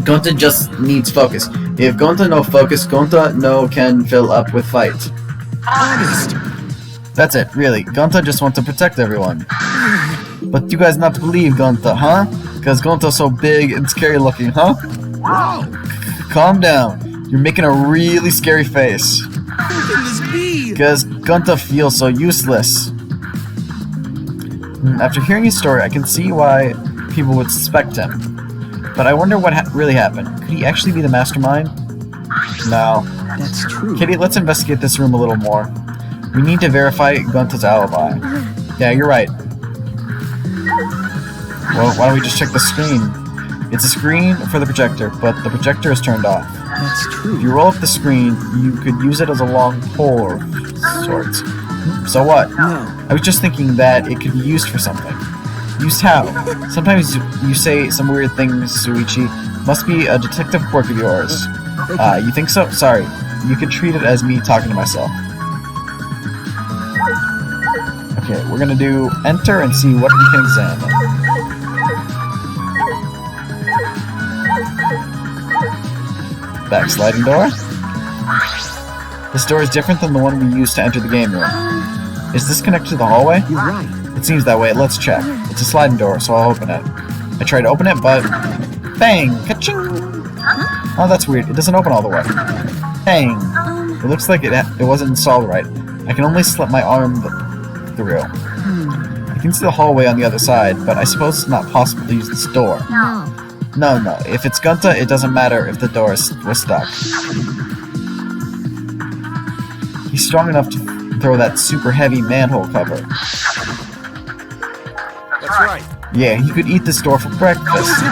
[SPEAKER 1] Gunta just needs focus. If Gunta no focus, Gunta no can fill up with fight. That's it, really. Gunta just wants to protect everyone. But you guys not believe Gunta, huh? Because Gunta's so big and scary looking, huh? Calm down. You're making a really scary face.
[SPEAKER 2] How can this be?
[SPEAKER 1] Because Gunta feels so useless. After hearing his story, I can see why people would suspect him. But I wonder what really happened. Could he actually be the mastermind? No.
[SPEAKER 2] That's true.
[SPEAKER 1] Kitty, let's investigate this room a little more. We need to verify Gunta's alibi. Yeah, you're right. Well, why don't we just check the screen? It's a screen for the projector, but the projector is turned off.
[SPEAKER 2] That's
[SPEAKER 1] If
[SPEAKER 2] true.
[SPEAKER 1] you roll up the screen, you could use it as a long pole of sorts. So what?
[SPEAKER 2] No.
[SPEAKER 1] I was just thinking that it could be used for something. Used how? Sometimes you say some weird things, Suichi. Must be a detective quirk of yours. You think so? Sorry. You can treat it as me talking to myself. Okay, we're gonna do enter and see what we can examine. Backsliding door. This door is different than the one we used to enter the game room. Is this connected to the hallway?
[SPEAKER 2] You're right.
[SPEAKER 1] It seems that way. Let's check. It's a sliding door, so I'll open it. I tried to open it, but... Bang! Ka-ching! Oh, that's weird. It doesn't open all the way. Bang! It looks like it wasn't installed right. I can only slip my arm through. I can see the hallway on the other side, but I suppose it's not possible to use this door.
[SPEAKER 3] No.
[SPEAKER 1] No. If it's Gunta, it doesn't matter if the door was stuck. He's strong enough to throw that super heavy manhole cover.
[SPEAKER 2] That's right.
[SPEAKER 1] Yeah, he could eat this door for breakfast.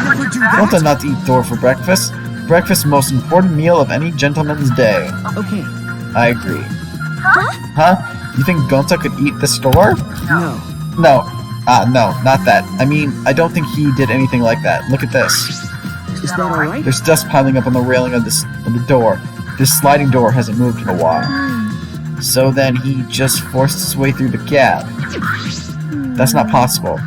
[SPEAKER 1] Gunta not to eat door for breakfast. Breakfast is the most important meal of any gentleman's day.
[SPEAKER 2] Okay.
[SPEAKER 1] I agree. Huh? You think Gunta could eat this door?
[SPEAKER 2] No.
[SPEAKER 1] No. No, not that. I mean, I don't think he did anything like that. Look at this.
[SPEAKER 2] Is that all right?
[SPEAKER 1] There's dust piling up on the railing of the door. This sliding door hasn't moved in a while. So then he just forced his way through the gap. That's not possible.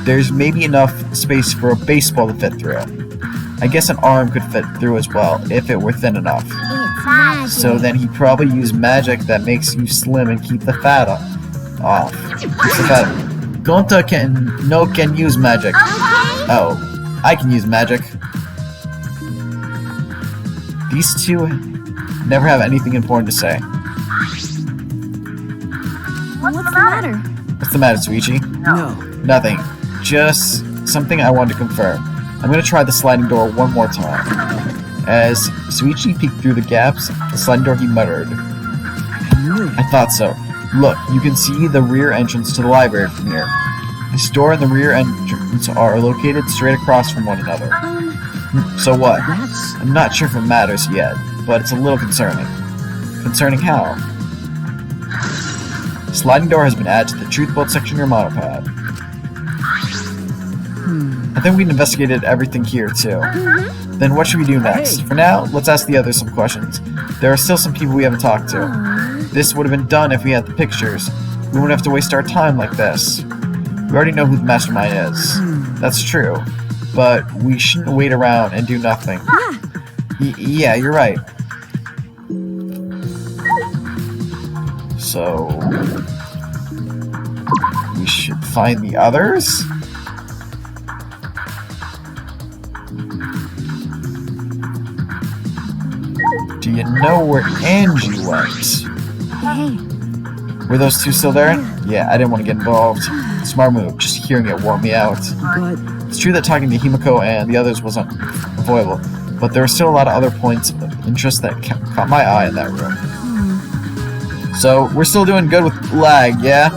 [SPEAKER 1] There's maybe enough space for a baseball to fit through. I guess an arm could fit through as well, if it were thin enough.
[SPEAKER 3] It's magic.
[SPEAKER 1] So then he probably used magic that makes you slim and keep the fat off. Keeps the fat. Gonta can use magic. Oh, I can use magic. These two never have anything important to say.
[SPEAKER 3] What's the matter?
[SPEAKER 1] What's the matter, Suichi?
[SPEAKER 2] No.
[SPEAKER 1] Nothing. Just something I wanted to confirm. I'm gonna try the sliding door one more time. As Suichi peeked through the gaps, the sliding door, he muttered, I thought so. Look, you can see the rear entrance to the library from here. This door and the rear entrance are located straight across from one another. So what?
[SPEAKER 2] That's...
[SPEAKER 1] I'm not sure if it matters yet, but it's a little concerning. Concerning how? Sliding door has been added to the truth bolt section of your monopad. I think we've investigated everything here, too. Then what should we do next?
[SPEAKER 2] Hey.
[SPEAKER 1] For now, let's ask the others some questions. There are still some people we haven't talked to. This would have been done if we had the pictures. We wouldn't have to waste our time like this. We already know who the mastermind is. That's true. But we shouldn't wait around and do nothing. Yeah, you're right. So... we should find the others? Do you know where Angie went?
[SPEAKER 3] Hey.
[SPEAKER 1] Were those two still there? Yeah, I didn't want to get involved. Smart move, just hearing it wore me out.
[SPEAKER 2] But...
[SPEAKER 1] It's true that talking to Himiko and the others was unavoidable, but there were still a lot of other points of interest that caught my eye in that room. So, we're still doing good with lag, yeah?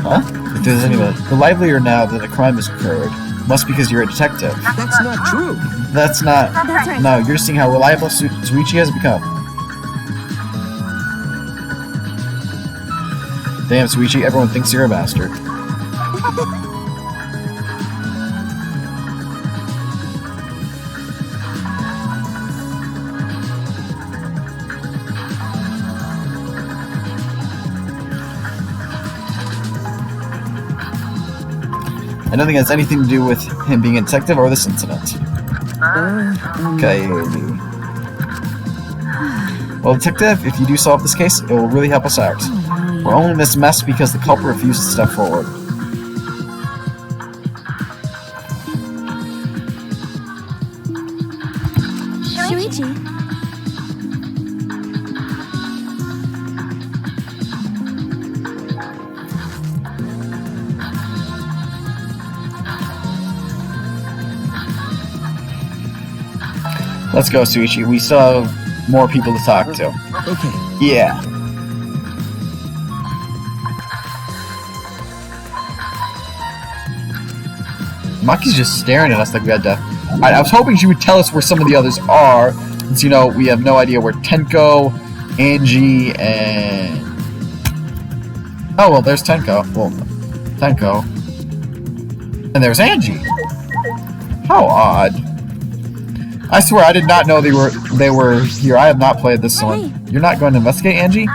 [SPEAKER 1] Huh? If there's anyone, the livelier now that a crime has occurred, must be because you're a detective.
[SPEAKER 2] That's not true.
[SPEAKER 1] That's not...
[SPEAKER 3] That's right.
[SPEAKER 1] No, you're seeing how reliable Suichi has become. Damn, Suichi, everyone thinks you're a bastard. I don't think it has anything to do with him being a detective or this incident. Okay. Well, detective, if you do solve this case, it will really help us out. We're only in this mess because the culprit refused to step forward.
[SPEAKER 3] Shuichi.
[SPEAKER 1] Let's go, Suichi. We still have more people to talk to.
[SPEAKER 2] Okay.
[SPEAKER 1] Yeah. Maki's just staring at us like we had to... I was hoping she would tell us where some of the others are, since, you know, we have no idea where Tenko, Angie, and... Oh, well, there's Tenko. Well, Tenko. And there's Angie. How odd. I swear, I did not know they were here. I have not played this one. You're not going to investigate, Angie?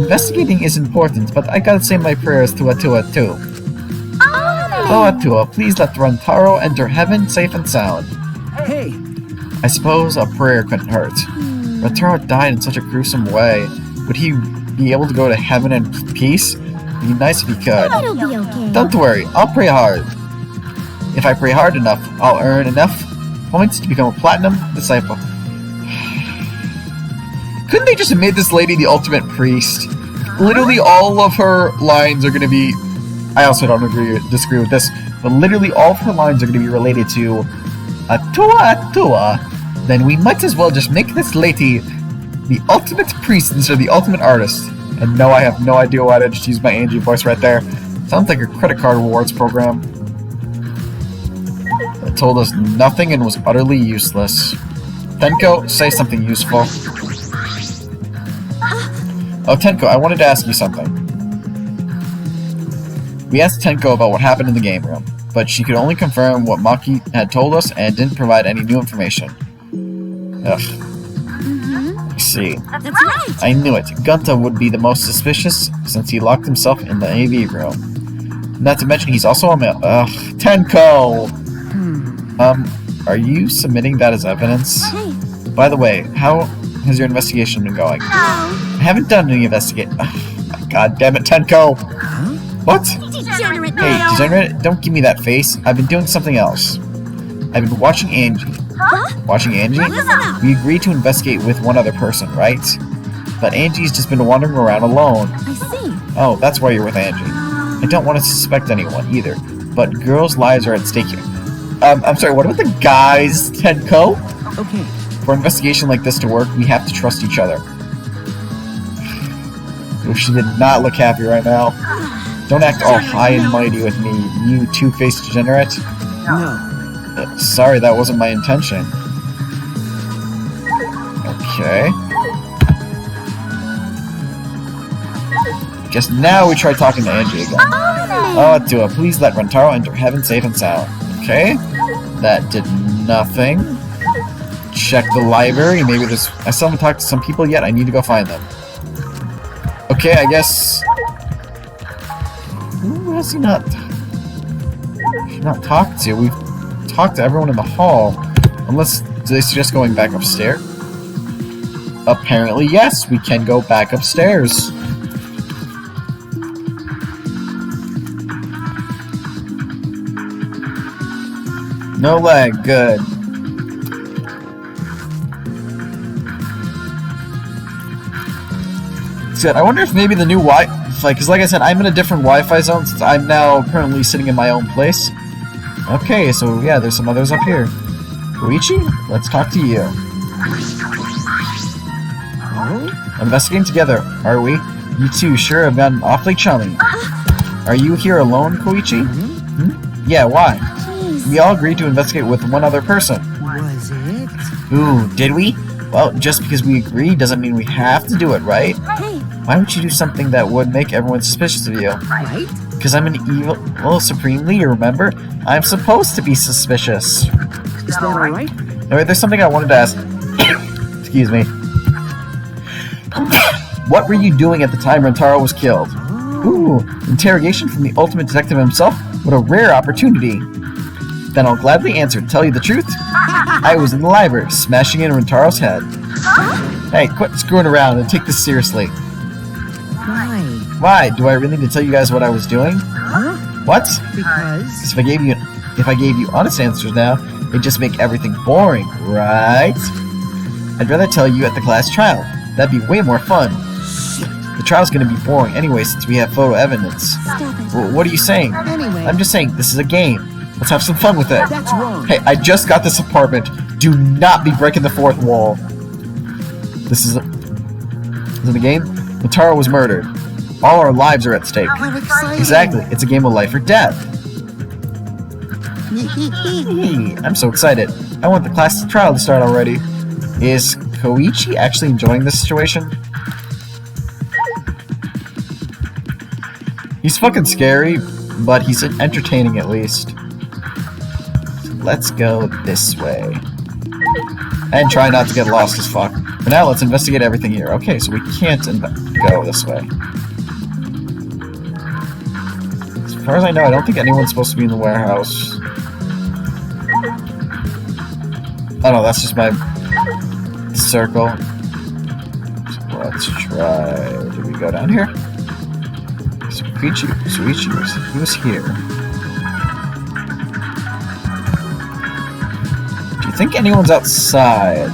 [SPEAKER 1] Investigating is important, but I gotta say my prayers to Atua, too. Oh, Atua, please let Rantaro enter heaven safe and sound.
[SPEAKER 2] Hey.
[SPEAKER 1] I suppose a prayer couldn't hurt. Rantaro died in such a gruesome way. Would he be able to go to heaven in peace? It'd be nice if he could.
[SPEAKER 3] It'll be okay.
[SPEAKER 1] Don't worry, I'll pray hard. If I pray hard enough, I'll earn enough points to become a platinum disciple. Couldn't they just have made this lady the ultimate priest? Literally all of her lines are going to be... I also don't disagree with this, but literally all of her lines are going to be related to Atua. Then we might as well just make this lady the ultimate priest instead of the ultimate artist. And no, I have no idea why I just used my Angie voice right there. Sounds like a credit card rewards program. It told us nothing and was utterly useless. Tenko, say something useful. Oh, Tenko, I wanted to ask you something. We asked Tenko about what happened in the game room, but she could only confirm what Maki had told us and didn't provide any new information. Ugh. I see.
[SPEAKER 3] That's right.
[SPEAKER 1] I knew it. Gunta would be the most suspicious since he locked himself in the AV room. Not to mention he's also a male. Ugh. Tenko! Are you submitting that as evidence?
[SPEAKER 3] Hey.
[SPEAKER 1] By the way, how has your investigation been going? I haven't done any investigate. God damn it, Tenko!
[SPEAKER 2] Huh?
[SPEAKER 1] What?
[SPEAKER 3] Degenerate.
[SPEAKER 1] Hey, degenerate, don't give me that face. I've been doing something else. I've been watching Angie.
[SPEAKER 3] Huh?
[SPEAKER 1] Watching Angie?
[SPEAKER 3] Listen up.
[SPEAKER 1] We agreed to investigate with one other person, right? But Angie's just been wandering around alone.
[SPEAKER 3] I see.
[SPEAKER 1] Oh, that's why you're with Angie. I don't want to suspect anyone either, but girls' lives are at stake here. I'm sorry, what about the guys, Tenko?
[SPEAKER 2] Okay.
[SPEAKER 1] For an investigation like this to work, we have to trust each other. Oh, she did not look happy right now. Don't act all high and mighty with me, you two-faced degenerate.
[SPEAKER 2] No.
[SPEAKER 1] Sorry, that wasn't my intention. Okay. Guess now we try talking to Angie again. Oh, Atua, please let Rantaro enter heaven safe and sound. Okay. That did nothing. Check the library. Maybe there's... I still haven't talked to some people yet. I need to go find them. Okay, I guess... Who has he not... talked to? We've talked to everyone in the hall. Unless... Do they suggest going back upstairs? Apparently, yes. We can go back upstairs. No lag. Good. Good. I wonder if maybe the new Wi-Fi, because like I said, I'm in a different Wi-Fi zone since I'm now currently sitting in my own place. Okay, so yeah, there's some others up here. Koichi, let's talk to you.
[SPEAKER 2] Oh?
[SPEAKER 1] Investigating together, are we? You two sure have gotten awfully chummy. Are you here alone, Koichi? Yeah, why?
[SPEAKER 3] Jeez.
[SPEAKER 1] We all agreed to investigate with one other person.
[SPEAKER 2] Was it?
[SPEAKER 1] Ooh, did we? Well, just because we agree doesn't mean we have to do it, right?
[SPEAKER 3] Hey.
[SPEAKER 1] Why would you do something that would make everyone suspicious of you?
[SPEAKER 2] Right?
[SPEAKER 1] Because I'm an evil supreme leader, remember? I'm supposed to be suspicious.
[SPEAKER 2] Is that alright?
[SPEAKER 1] Anyway, there's something I wanted to ask. Excuse me. What were you doing at the time Rantaro was killed? Ooh, interrogation from the ultimate detective himself? What a rare opportunity. Then I'll gladly answer. To tell you the truth, I was in the library, smashing in Rantaro's head. Hey, quit screwing around and take this seriously.
[SPEAKER 2] Why?
[SPEAKER 1] Why? Do I really need to tell you guys what I was doing?
[SPEAKER 2] Huh?
[SPEAKER 1] What?
[SPEAKER 2] Because...
[SPEAKER 1] If I gave you honest answers now, it'd just make everything boring, right? I'd rather tell you at the class trial. That'd be way more fun. The trial's gonna be boring anyway since we have photo evidence.
[SPEAKER 3] Stop it.
[SPEAKER 1] Well, what are you saying?
[SPEAKER 2] Anyway...
[SPEAKER 1] I'm just saying, this is a game. Let's have some fun with it.
[SPEAKER 2] That's wrong.
[SPEAKER 1] Hey, I just got this apartment. Do not be breaking the fourth wall. This is a game? Motaro was murdered. All our lives are at stake.
[SPEAKER 2] How exciting!
[SPEAKER 1] Exactly. It's a game of life or death. I'm so excited. I want the class trial to start already. Is Koichi actually enjoying this situation? He's fucking scary, but he's entertaining at least. So let's go this way. And try not to get lost as fuck. For now, let's investigate everything here. Okay, so we can't go this way. As far as I know, I don't think anyone's supposed to be in the warehouse. Oh no, that's just my circle. So let's try... Did we go down here? Suichi he was here. Do you think anyone's outside?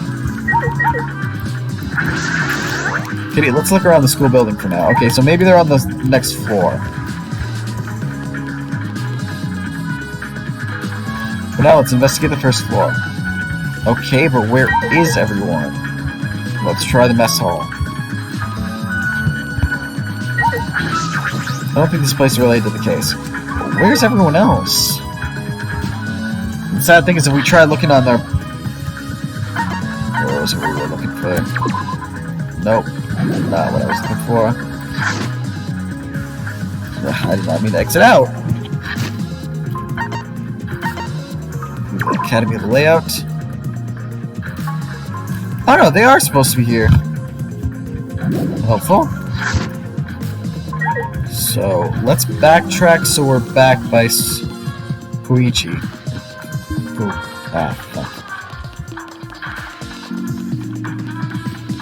[SPEAKER 1] Kitty, let's look around the school building for now. Okay, so maybe they're on the next floor. For now, let's investigate the first floor. Okay, but where is everyone? Let's try the mess hall. I don't think this place is related to the case. But where's everyone else? The sad thing is if we try looking on their... What was it we were looking for? Nope. Not what I was looking for. I did not mean to exit out. The Academy of the Layout. Oh no, they are supposed to be here. Helpful. So, let's backtrack so we're back by Koichi. Fuck.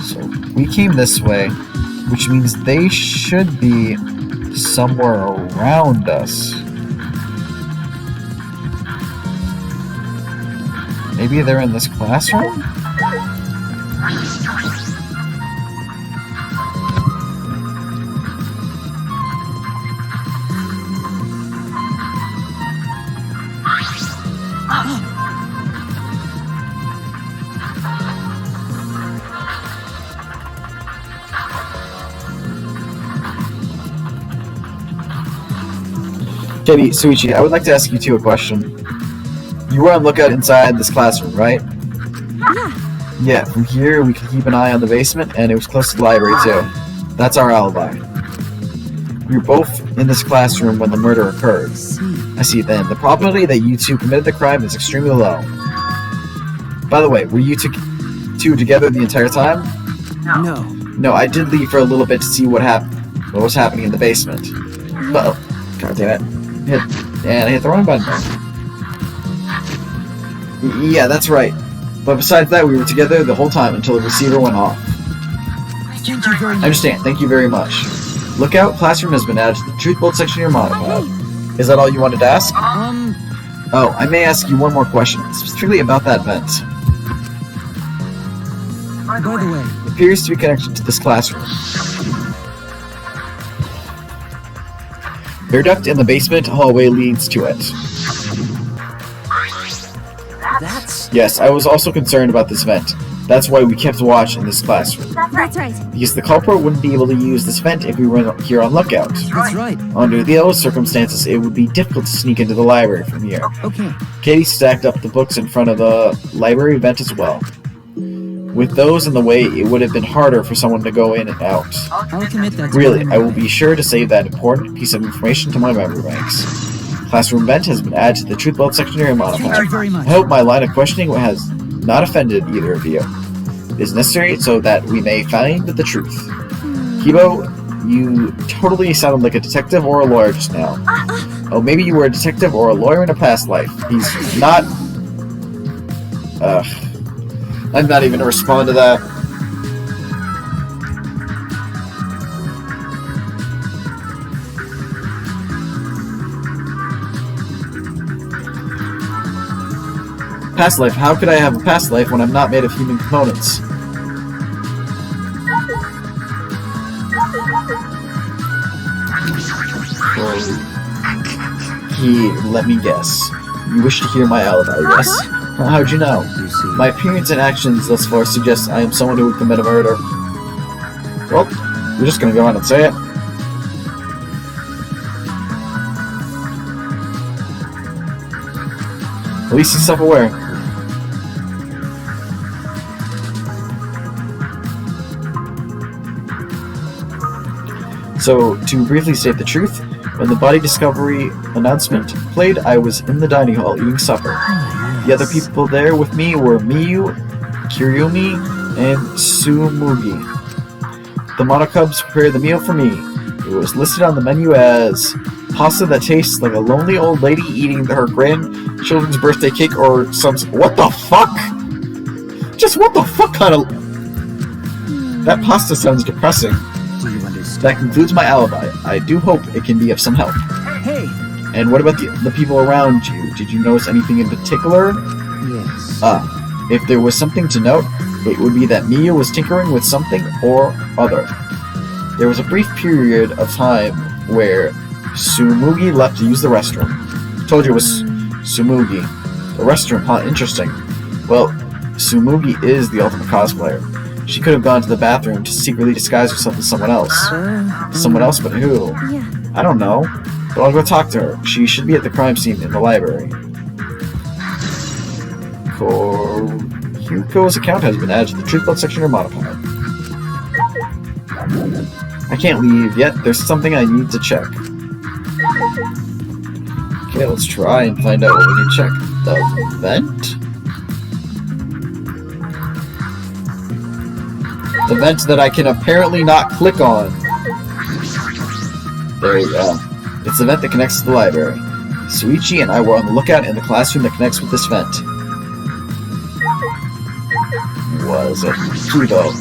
[SPEAKER 1] So, we came this way, which means they should be somewhere around us. Maybe they're in this classroom? Katie, Suichi, I would like to ask you two a question. You were on lookout inside this classroom, right? Yeah, from here we can keep an eye on the basement, and it was close to the library too. That's our alibi. We were both in this classroom when the murder occurred. I see then. The probability that you two committed the crime is extremely low. By the way, were you two together the entire time?
[SPEAKER 2] No.
[SPEAKER 1] No, I did leave for a little bit to see what was happening in the basement. Uh-oh. God damn it. I hit the wrong button. Yeah, that's right. But besides that, we were together the whole time until the receiver went off.
[SPEAKER 2] Thank you very
[SPEAKER 1] I
[SPEAKER 2] much.
[SPEAKER 1] understand. Thank you very much. Lookout classroom has been added to the truth bolt section of your monitor. Is that all you wanted to ask? Oh, I may ask you one more question, specifically about that vent.
[SPEAKER 2] By the way,
[SPEAKER 1] It appears to be connected to this classroom. Air duct in the basement hallway leads to it.
[SPEAKER 2] that's...
[SPEAKER 1] Yes, I was also concerned about this vent. That's why we kept watch in this classroom.
[SPEAKER 3] That's right.
[SPEAKER 1] Because the culprit wouldn't be able to use this vent if we were here on lookout.
[SPEAKER 2] That's right.
[SPEAKER 1] Under those circumstances, it would be difficult to sneak into the library from here.
[SPEAKER 2] Okay.
[SPEAKER 1] Katie stacked up the books in front of the library vent as well. With those in the way, it would have been harder for someone to go in and out.
[SPEAKER 2] I'll commit that to
[SPEAKER 1] Really,
[SPEAKER 2] my
[SPEAKER 1] I will be sure to save that important piece of information to my memory banks. Classroom vent has been added to the truth belt section of your
[SPEAKER 2] Thank you
[SPEAKER 1] modifier.
[SPEAKER 2] very much.
[SPEAKER 1] I hope my line of questioning has not offended either of you. It is necessary so that we may find the truth. Kibo, you totally sounded like a detective or a lawyer just now. Oh, maybe you were a detective or a lawyer in a past life. He's not... I'm not even gonna respond to that. Past life? How could I have a past life when I'm not made of human components? Let me guess. You wish to hear my alibi, yes? How'd you know?
[SPEAKER 2] You see.
[SPEAKER 1] My appearance and actions thus far suggest I am someone who would commit a murder. Well, you're just gonna go on and say it. At least he's self-aware. So, to briefly state the truth, when the body discovery announcement played, I was in the dining hall eating supper. The other people there with me were Miyu, Kiryomi, and Sumugi. The monocubs prepared the meal for me. It was listed on the menu as pasta that tastes like a lonely old lady eating her grandchildren's birthday cake or some... What the fuck? Just what the fuck kind of... That pasta sounds depressing.
[SPEAKER 2] Do you understand?
[SPEAKER 1] That concludes my alibi. I do hope it can be of some help.
[SPEAKER 2] Hey!
[SPEAKER 1] And what about the people around you? Did you notice anything in particular?
[SPEAKER 2] Yes.
[SPEAKER 1] If there was something to note, it would be that Miyu was tinkering with something or other. There was a brief period of time where Sumugi left to use the restroom. Told you it was Sumugi. The restroom, huh? Interesting. Well, Sumugi is the ultimate cosplayer. She could have gone to the bathroom to secretly disguise herself as someone else. Someone else, but who?
[SPEAKER 3] Yeah.
[SPEAKER 1] I don't know. But I'll go talk to her. She should be at the crime scene in the library. Huko's account has been added to the truth belt section of Modify. I can't leave yet. There's something I need to check. Okay, let's try and find out what we need to check. The vent? The vent that I can apparently not click on. There we go. It's the vent that connects to the library. Suichi and I were on the lookout in the classroom that connects with this vent. Was it Kibo?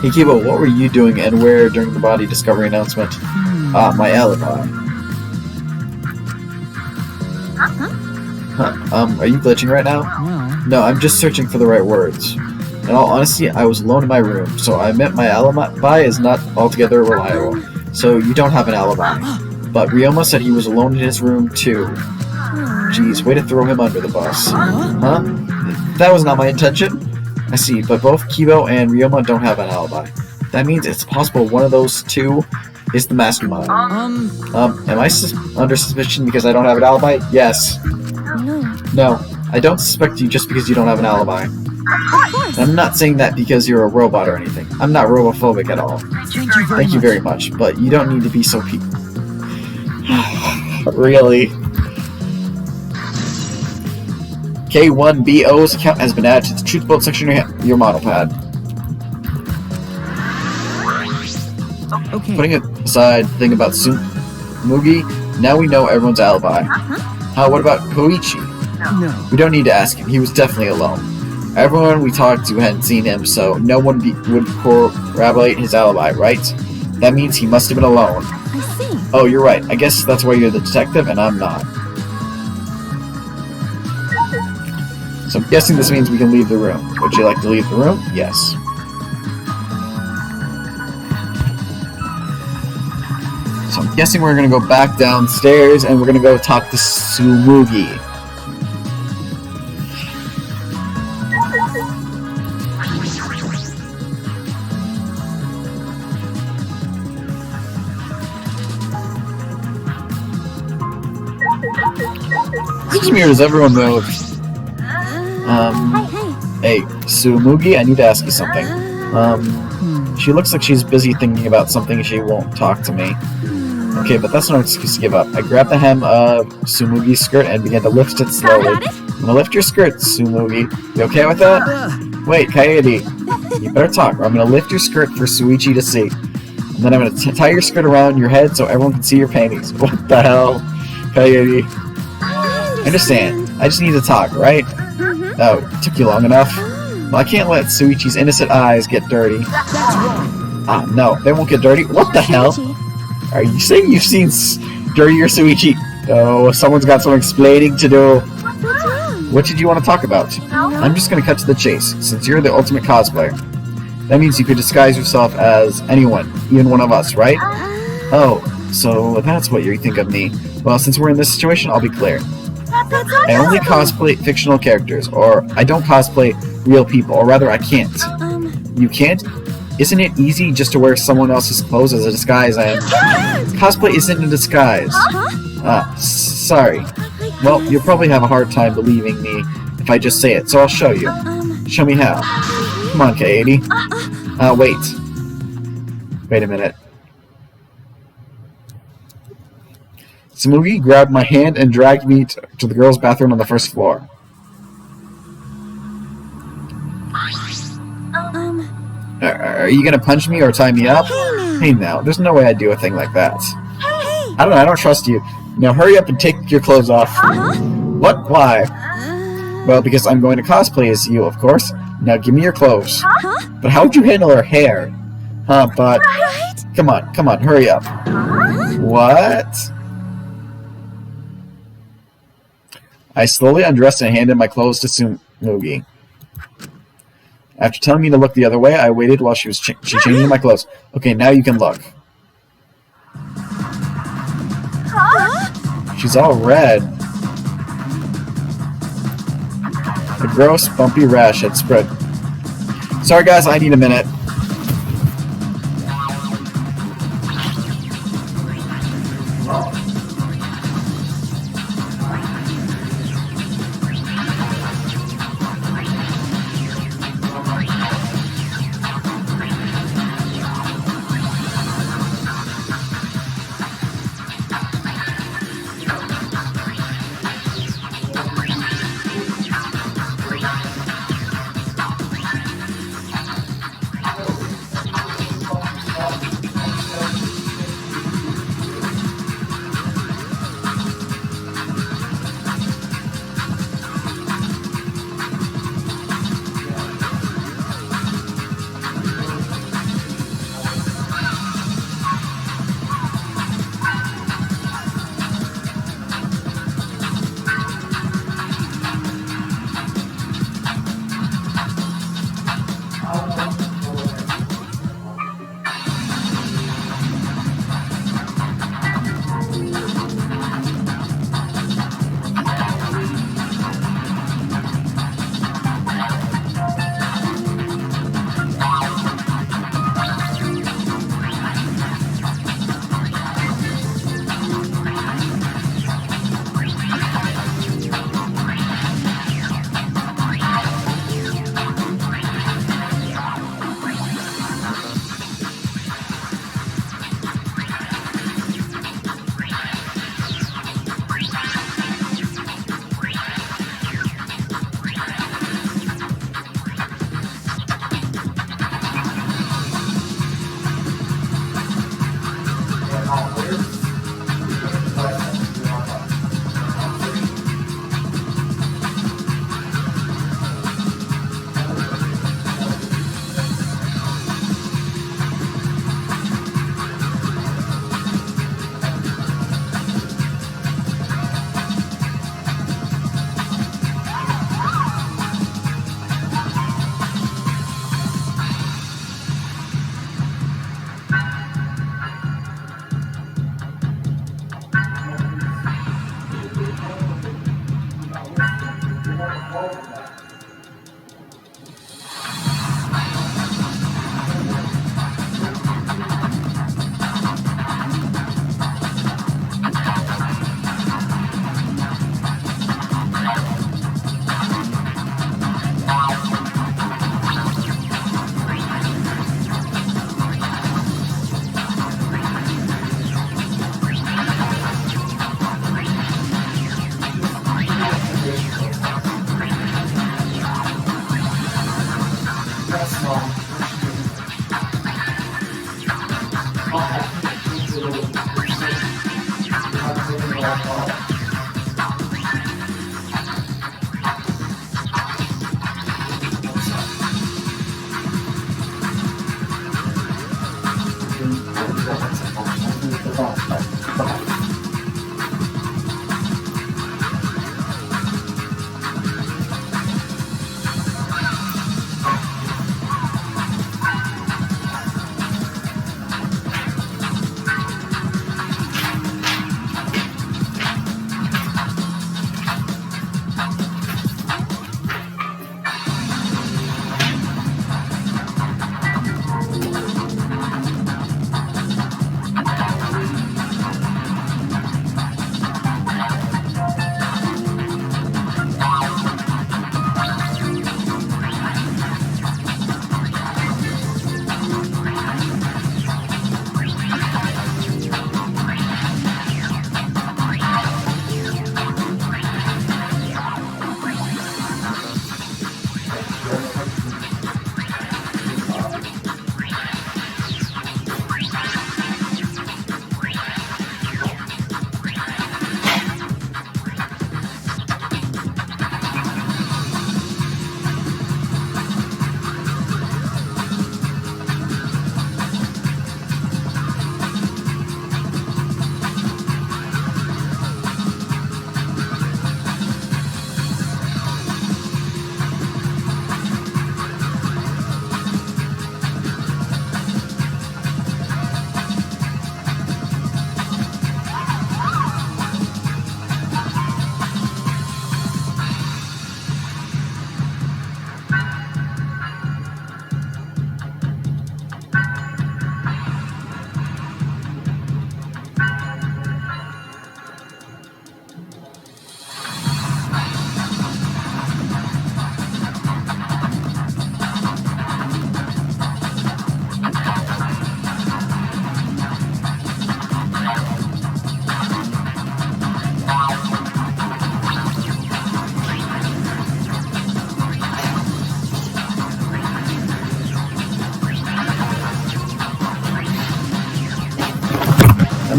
[SPEAKER 3] Hey,
[SPEAKER 1] Hey Kibo, what were you doing and where during the body discovery announcement? My alibi. Are you glitching right now?
[SPEAKER 2] Well,
[SPEAKER 1] No, I'm just searching for the right words. In all honesty, I was alone in my room, so I admit my alibi is not altogether reliable. So you don't have an alibi. But Ryoma said he was alone in his room too. Jeez, way to throw him under the bus. Huh? That was not my intention. I see, but both Kibo and Ryoma don't have an alibi. That means it's possible one of those two is the mastermind. Am I under suspicion because I don't have an alibi? Yes. No, I don't suspect you just because you don't have an alibi.
[SPEAKER 3] of course.
[SPEAKER 1] I'm not saying that because you're a robot or anything. I'm not robophobic at all.
[SPEAKER 2] thank you very much.
[SPEAKER 1] But you don't need to be so Really? K1BO's account has been added to the truth bolt section of your model pad.
[SPEAKER 2] Okay.
[SPEAKER 1] Putting aside the thing about Sumugi, now we know everyone's alibi. What about Koichi?
[SPEAKER 2] No.
[SPEAKER 1] We don't need to ask him, he was definitely alone. Everyone we talked to hadn't seen him, so no one would corroborate his alibi, right? That means he must have been alone.
[SPEAKER 3] I see.
[SPEAKER 1] Oh, you're right. I guess that's why you're the detective and I'm not. So I'm guessing this means we can leave the room. Would you like to leave the room? Yes. So I'm guessing we're gonna go back downstairs and we're gonna go talk to Sumugi. Kashmir, as everyone knows. Hey, Sumugi, I need to ask you something. She looks like she's busy thinking about something and she won't talk to me. Okay, but that's no excuse to give up. I grabbed the hem of Sumugi's skirt and began to lift it slowly. I'm gonna lift your skirt, Sumugi. You okay with that? Wait, Coyote. You better talk, or I'm gonna lift your skirt for Suichi to see. And then I'm gonna tie your skirt around your head so everyone can see your panties. What the hell, Coyote? I understand. I just need to talk, right? Oh, it took you long enough. Well, I can't let Suichi's innocent eyes get dirty. Ah, no, they won't get dirty. What the hell? Are you saying you've seen dirtier Suichi? Oh, someone's got some explaining to do.
[SPEAKER 3] What's wrong?
[SPEAKER 1] What did you want to talk about? I'm just gonna cut to the chase, since you're the ultimate cosplayer. That means you could disguise yourself as anyone, even one of us, right? Oh, so that's what you think of me. Well, since we're in this situation, I'll be clear.
[SPEAKER 3] That's
[SPEAKER 1] I only cosplay fictional characters, or I don't cosplay real people, or rather I can't. You can't? Isn't it easy just to wear someone else's clothes as a disguise and... Cosplay isn't a disguise. Sorry. Well, you'll probably have a hard time believing me if I just say it, so I'll show you. Show me how. Come on, K80. Wait a minute. Smoogie grabbed my hand and dragged me to the girls' bathroom on the first floor. Are you gonna punch me or tie me up? Hey now, there's no way I'd do a thing like that. I don't trust you. Now hurry up and take your clothes off. What? Why? Well, because I'm going to cosplay as you, of course. Now give me your clothes. But how would you handle her hair? But... Come on, hurry up. What? I slowly undressed and handed my clothes to Smoogie. After telling me to look the other way, I waited while she was changing my clothes. Okay, now you can look. She's all red. The gross, bumpy rash had spread. Sorry guys, I need a minute.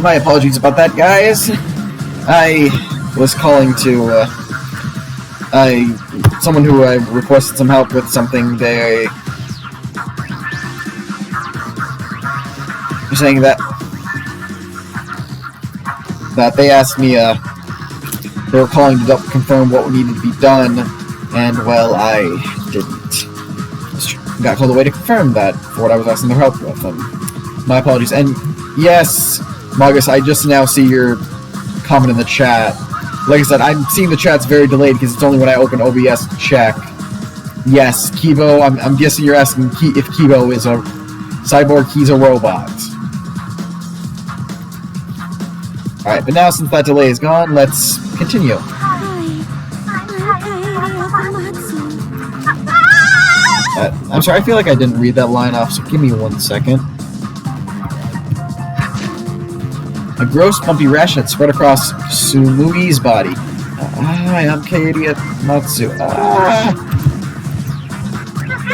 [SPEAKER 1] my apologies about that, guys. I was calling to, someone who I requested some help with something. They were saying that they asked me, they were calling to confirm what needed to be done, and, well, I didn't. Got called away to confirm that for what I was asking their help with, and my apologies. And yes, Margus, I just now see your comment in the chat. Like I said, I'm seeing the chat's very delayed because it's only when I open OBS to check. Yes, Kibo, I'm guessing you're asking if Kibo is a cyborg, he's a robot. Alright, but now since that delay is gone, let's continue. I'm sorry, I feel like I didn't read that line off, so give me 1 second. A gross, bumpy rash had spread across Sumugi's body. Hi, I'm Katie at Matsu.
[SPEAKER 3] This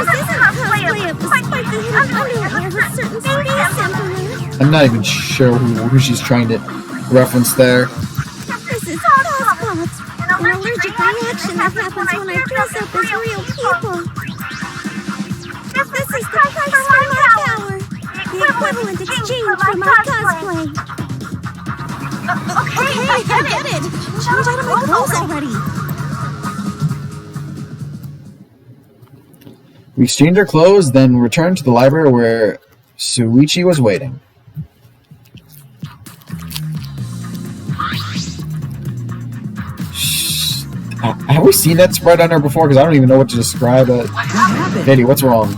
[SPEAKER 3] isn't cosplay of quite the hidden underwear of a certain space emperor.
[SPEAKER 1] I'm not even sure who she's trying to reference there.
[SPEAKER 3] This is cosplot, an allergic reaction that happens when I dress up as real people. This is the price for my power, the equivalent exchange for my cosplay. Okay, I get it. Change out of my clothes already.
[SPEAKER 1] We exchanged our clothes, then returned to the library where Suichi was waiting. Have we seen that spread on her before? Because I don't even know what to describe it. Katie, what's wrong?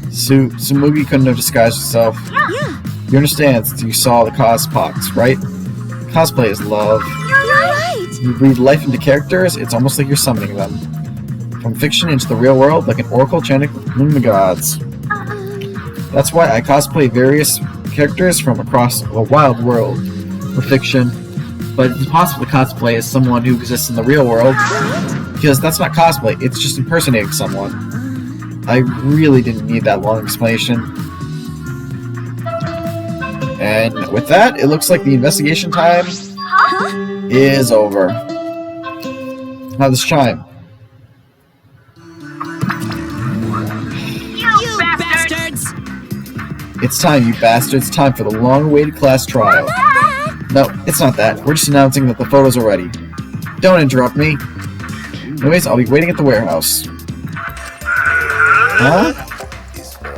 [SPEAKER 1] Sumugi couldn't have disguised herself.
[SPEAKER 3] Yeah.
[SPEAKER 1] You understand since you saw the cospox, right? Cosplay is love.
[SPEAKER 3] You're right.
[SPEAKER 1] You breathe life into characters, it's almost like you're summoning them. From fiction into the real world, like an oracle chanting the gods. That's why I cosplay various characters from across a wild world. For fiction, but it's impossible to cosplay as someone who exists in the real world, because that's not cosplay, it's just impersonating someone. I really didn't need that long explanation. And with that, it looks like the investigation time is over. Now this chime.
[SPEAKER 3] You bastards!
[SPEAKER 1] It's time, you bastards. Time for the long-awaited class trial. No, it's not that. We're just announcing that the photos are ready. Don't interrupt me. Anyways, I'll be waiting at the warehouse. Huh?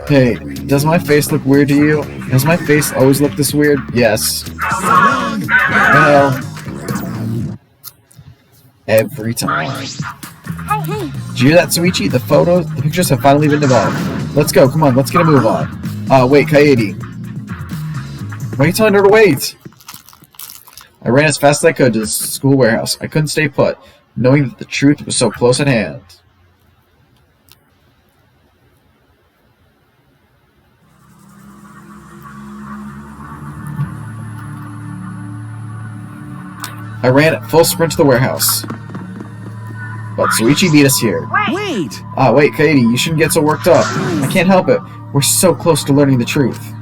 [SPEAKER 1] Hey, does my face look weird to you? Has my face always looked this weird? Yes. Well, every time.
[SPEAKER 3] Hey.
[SPEAKER 1] Did you hear that, Suichi? The pictures have finally been developed. Let's go, come on, let's get a move on. Wait, Kaede. Why are you telling her to wait? I ran as fast as I could to the school warehouse. I couldn't stay put, knowing that the truth was so close at hand. I ran at full sprint to the warehouse. But Suichi beat us here.
[SPEAKER 2] Wait!
[SPEAKER 1] Wait, Kaede, you shouldn't get so worked up. I can't help it. We're so close to learning the truth.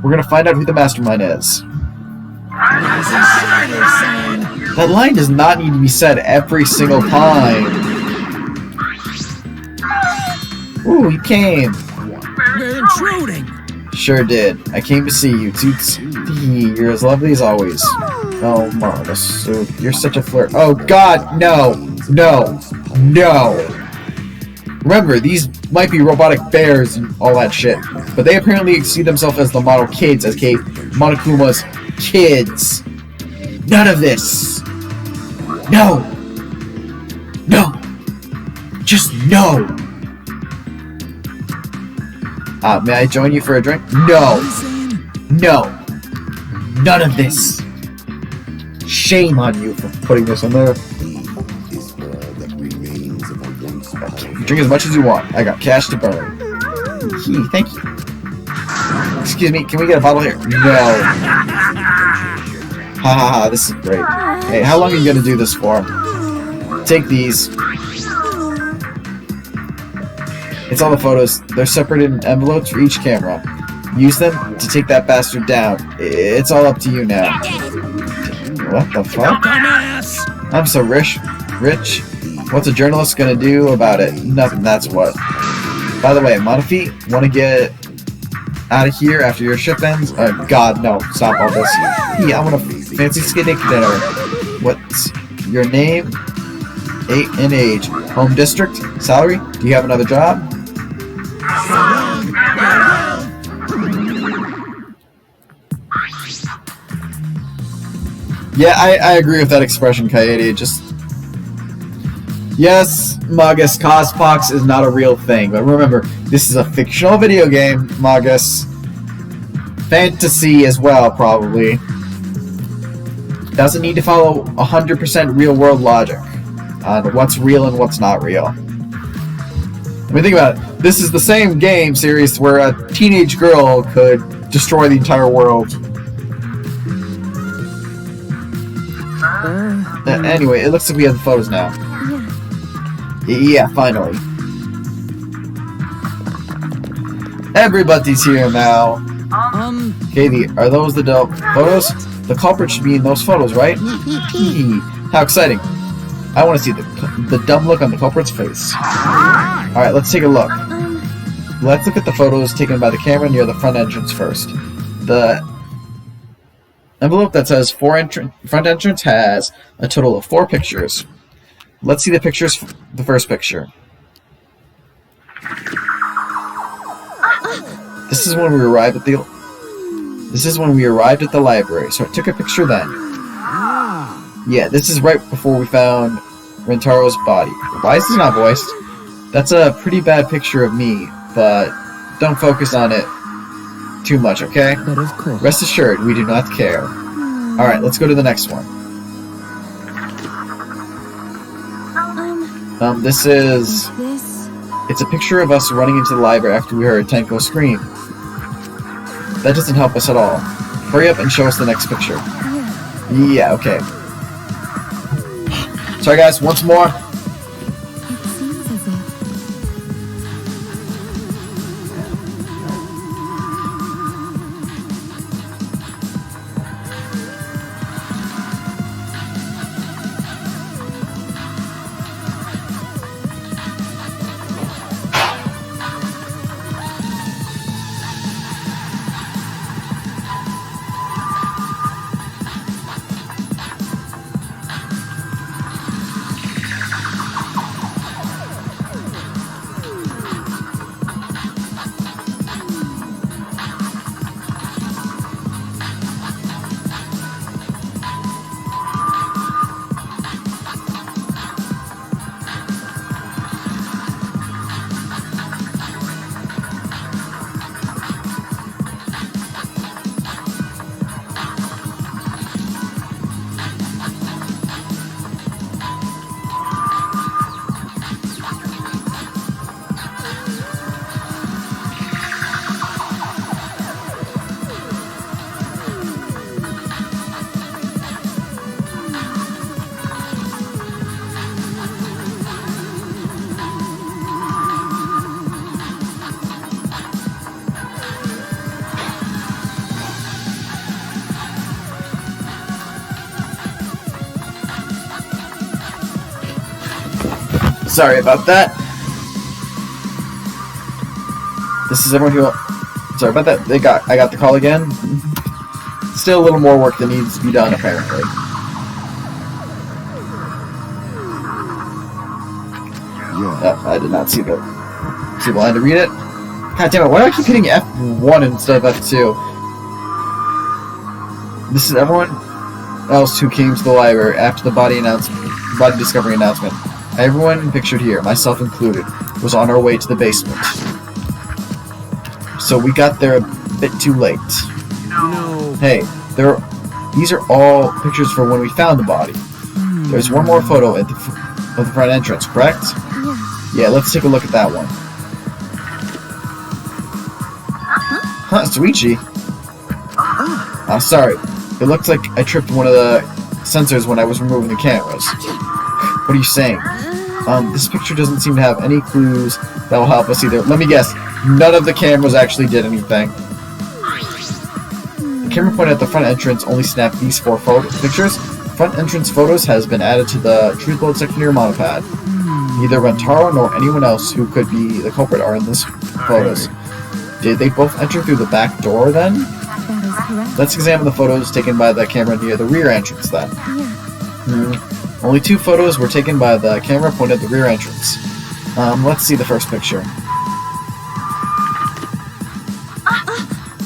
[SPEAKER 1] We're gonna find out who the mastermind is. That line does not need to be said every single time. Ooh, he came.
[SPEAKER 2] We're intruding!
[SPEAKER 1] Sure did. I came to see you, Toots. You're as lovely as always. Oh, Marcus, you're such a flirt. Oh, God, no! No! No! Remember, these might be robotic bears and all that shit, but they apparently see themselves as the model kids, as Monokuma's kids. None of this! No! No! Just no! May I join you for a drink? No! No! None of this! Shame on you for putting this in there. Drink as much as you want. I got cash to burn. Thank you. Excuse me, can we get a bottle here? No. Ha ha ha, this is great. Hey, how long are you gonna do this for? Take these. It's all the photos. They're separated in envelopes for each camera. Use them to take that bastard down. It's all up to you now. What the fuck?
[SPEAKER 2] Dumbass!
[SPEAKER 1] I'm so rich. What's a journalist gonna do about it? Nothing, that's what. By the way, Monafi, wanna get out of here after your shift ends? God, no. Stop all this. Yeah, I want a fancy skinny dinner. What's your name? And age. Home district? Salary? Do you have another job? Yeah, I agree with that expression, Coyote. Just... Yes, Magus, Cospox is not a real thing, but remember, this is a fictional video game, Magus. Fantasy as well, probably. Doesn't need to follow 100% real-world logic on what's real and what's not real. I mean, think about it. This is the same game series where a teenage girl could destroy the entire world. Anyway, it looks like we have the photos now. Yeah, finally. Everybody's here now. Katie, are those the photos? The culprit should be in those photos, right? How exciting. I want to see the dumb look on the culprit's face. Alright, let's take a look. Let's look at the photos taken by the camera near the front entrance first. The envelope that says front entrance has a total of 4 pictures. Let's see the pictures. The first picture. This is when we arrived at the library, so I took a picture then. Yeah, this is right before we found Rentaro's body. Why is this not voiced? That's a pretty bad picture of me, but don't focus on it too much, okay?
[SPEAKER 2] But of course.
[SPEAKER 1] Rest assured, we do not care. Alright, let's go to the next one. This is... It's a picture of us running into the library after we heard Tenko scream. That doesn't help us at all. Hurry up and show us the next picture. Yeah, okay. Sorry guys, once more. Sorry about that. This is everyone who... Sorry about that. I got the call again. Still a little more work that needs to be done, apparently. Oh, I did not see the line to read it. God damn it, why do I keep hitting F1 instead of F2? This is everyone else who came to the library after the body discovery announcement. Everyone pictured here, myself included, was on our way to the basement. So we got there a bit too late.
[SPEAKER 2] No.
[SPEAKER 1] Hey, these are all pictures for when we found the body. There's one more photo of the front entrance, correct? Yeah, let's take a look at that one. Huh, Suichi. Sorry. It looks like I tripped one of the sensors when I was removing the cameras. What are you saying? This picture doesn't seem to have any clues that will help us either. Let me guess. None of the cameras actually did anything. camera pointed at the front entrance only snapped these 4 pictures. Front entrance photos has been added to the truth load section of your monopad. Neither Rentaro nor anyone else who could be the culprit are in these photos. Did they both enter through the back door then?
[SPEAKER 3] That is correct.
[SPEAKER 1] Let's examine the photos taken by the camera near the rear entrance then.
[SPEAKER 3] Yeah.
[SPEAKER 1] Only 2 photos were taken by the camera pointed at the rear entrance. Let's see the first picture.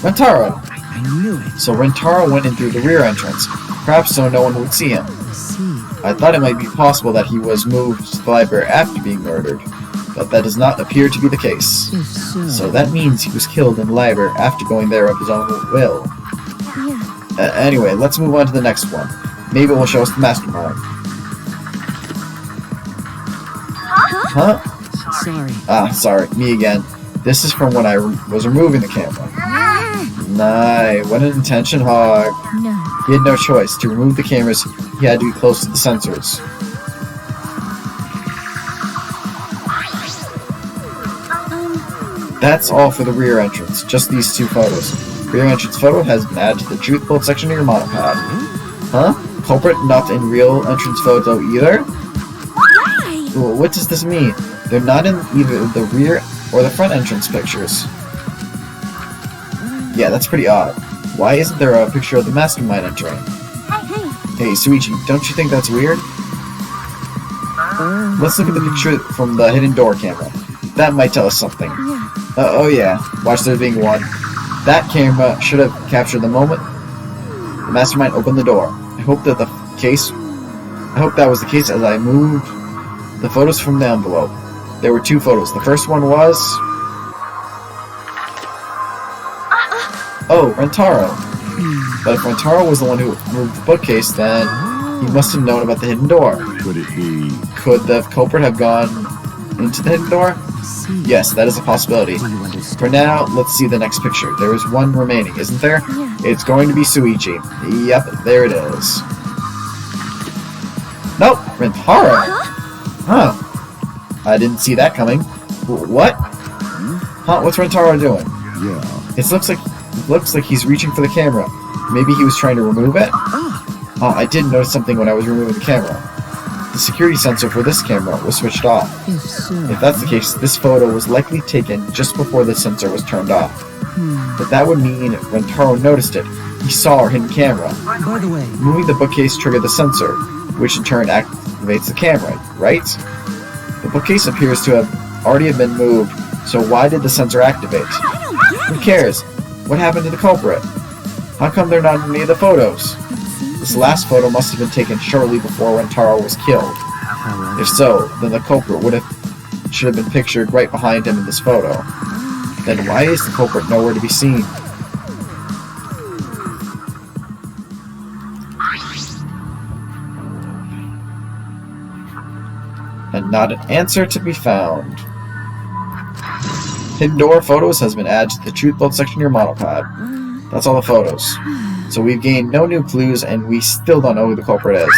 [SPEAKER 1] Rentaro!
[SPEAKER 2] I knew it.
[SPEAKER 1] So Rentaro went in through the rear entrance, perhaps so no one would see him.
[SPEAKER 2] I see.
[SPEAKER 1] I thought it might be possible that he was moved to the library after being murdered, but that does not appear to be the case.
[SPEAKER 2] If so.
[SPEAKER 1] So that means he was killed in the library after going there of his own will.
[SPEAKER 3] Yeah.
[SPEAKER 1] Anyway, let's move on to the next one. Maybe it will show us the mastermind. Huh?
[SPEAKER 2] Sorry.
[SPEAKER 1] Sorry, me again. This is from when I was removing the camera. Nah, what an intention hog.
[SPEAKER 3] No.
[SPEAKER 1] He had no choice. To remove the cameras, he had to be close to the sensors. That's all for the rear entrance, just these 2 photos. Rear entrance photo has been added to the truth bolt section of your monopad. Huh? Culprit not in real entrance photo either?
[SPEAKER 3] Why?
[SPEAKER 1] Well, what does this mean? They're not in either the rear or the front entrance pictures. Yeah, that's pretty odd. Why isn't there a picture of the mastermind entering?
[SPEAKER 3] Hey.
[SPEAKER 1] Hey, Suichi, don't you think that's weird? Let's look at the picture from the hidden door camera. That might tell us something.
[SPEAKER 3] Yeah.
[SPEAKER 1] Oh yeah, watch there being one. That camera should have captured the moment the mastermind opened the door. I hope that was the case as I moved the photos from the envelope. There were 2 photos. The first one was... Oh, Rentaro. But if Rentaro was the one who moved the bookcase, then he must have known about the hidden door.
[SPEAKER 4] Could it be?
[SPEAKER 1] Could the culprit have gone into the hidden door?
[SPEAKER 2] See.
[SPEAKER 1] Yes, that is a possibility.
[SPEAKER 2] Do you understand?
[SPEAKER 1] For now, let's see the next picture. There is one remaining, isn't there?
[SPEAKER 3] Yeah.
[SPEAKER 1] It's going to be Suichi. Yep, there it is. Nope, Rentaro. Huh. I didn't see that coming. What? Huh? What's Rentaro doing?
[SPEAKER 4] Yeah.
[SPEAKER 1] It looks like he's reaching for the camera. Maybe he was trying to remove it? Oh, I did notice something when I was removing the camera. The security sensor for this camera was switched off.
[SPEAKER 2] If so.
[SPEAKER 1] If that's the case, this photo was likely taken just before the sensor was turned off. But that would mean when Taro noticed it, he saw our hidden camera.
[SPEAKER 2] By the way,
[SPEAKER 1] Moving the bookcase triggered the sensor, which in turn activates the camera, right? The bookcase appears to have already been moved, so why did the sensor activate? Who cares? What happened to the culprit? How come they're not in any of the photos? This last photo must have been taken shortly before when Taro was killed.
[SPEAKER 2] however,
[SPEAKER 1] If so, then the culprit should have been pictured right behind him in this photo. Then why is the culprit nowhere to be seen? And not an answer to be found. Hidden door photos has been added to the truth bolt section of your monopad. That's all the photos. So we've gained no new clues and we still don't know who the culprit is.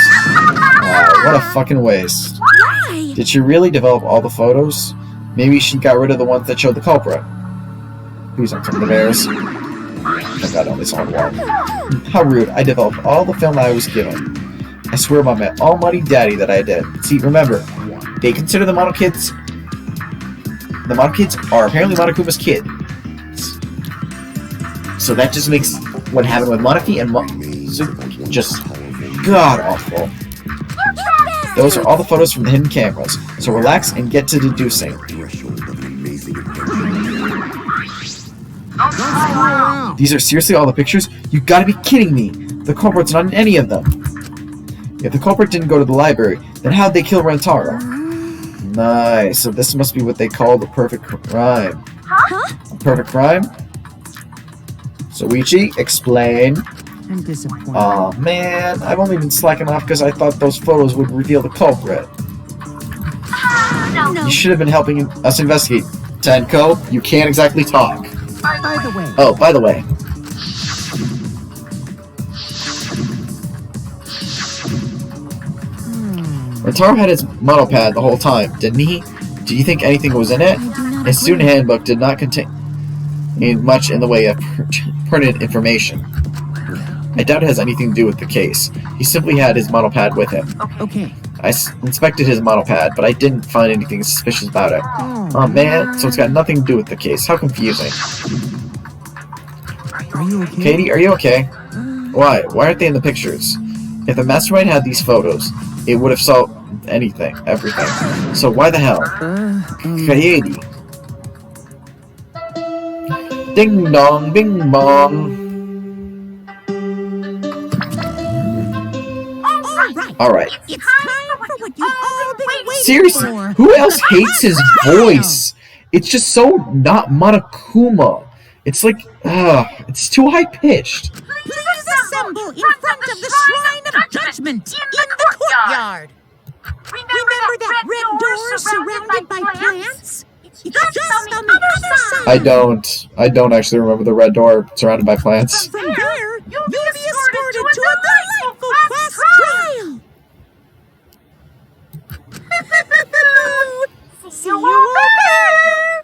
[SPEAKER 1] What a fucking waste.
[SPEAKER 3] Why?
[SPEAKER 1] Did she really develop all the photos? Maybe she got rid of the ones that showed the culprit. Please don't turn the bears. Oh god, I only saw one. How rude. I developed all the film I was given. I swear by my almighty daddy that I did. See, remember, they consider the model kids... The model kids are apparently Monokuma's kids. So that just makes what happened with Monoki and just god-awful. Those are all the photos from the hidden cameras, so relax and get to deducing. These are seriously all the pictures? You gotta be kidding me! The culprit's not in any of them! If the culprit didn't go to the library, then how'd they kill Rentaro? Nice, so this must be what they call the perfect crime. A perfect crime? Suichi, explain.
[SPEAKER 2] I'm disappointed.
[SPEAKER 1] Aw, man, I've only been slacking off because I thought those photos would reveal the culprit.
[SPEAKER 3] No.
[SPEAKER 1] You should have been helping us investigate. Tenko, you can't exactly talk.
[SPEAKER 2] By the way,
[SPEAKER 1] Oh, by the way. Rentaro had his model pad the whole time, didn't he? Do you think anything was in it? His student handbook did not contain much in the way of printed information. I doubt it has anything to do with the case. He simply had his model pad with him.
[SPEAKER 2] Okay.
[SPEAKER 1] I inspected his model pad, but I didn't find anything suspicious about it. Oh man, so it's got nothing to do with the case. How confusing.
[SPEAKER 2] Are you okay?
[SPEAKER 1] Katie, are you okay? Why? Why aren't they in the pictures? If the mastermind had these photos, it would have solved anything, everything. So why the hell? Katie. Ding dong, bing bong. Alright.
[SPEAKER 2] It's time for what you've all been waiting
[SPEAKER 1] Seriously,
[SPEAKER 2] for.
[SPEAKER 1] who else hates his voice? It's just so not Monokuma. It's like, it's too high pitched.
[SPEAKER 2] Please assemble in front of the Shrine of Judgment in the courtyard. Remember that red door surrounded by plants? It's just on the other side.
[SPEAKER 1] I don't actually remember the red door surrounded by plants.
[SPEAKER 2] From there, you'll be escorted to a delightful class trial. See you over there.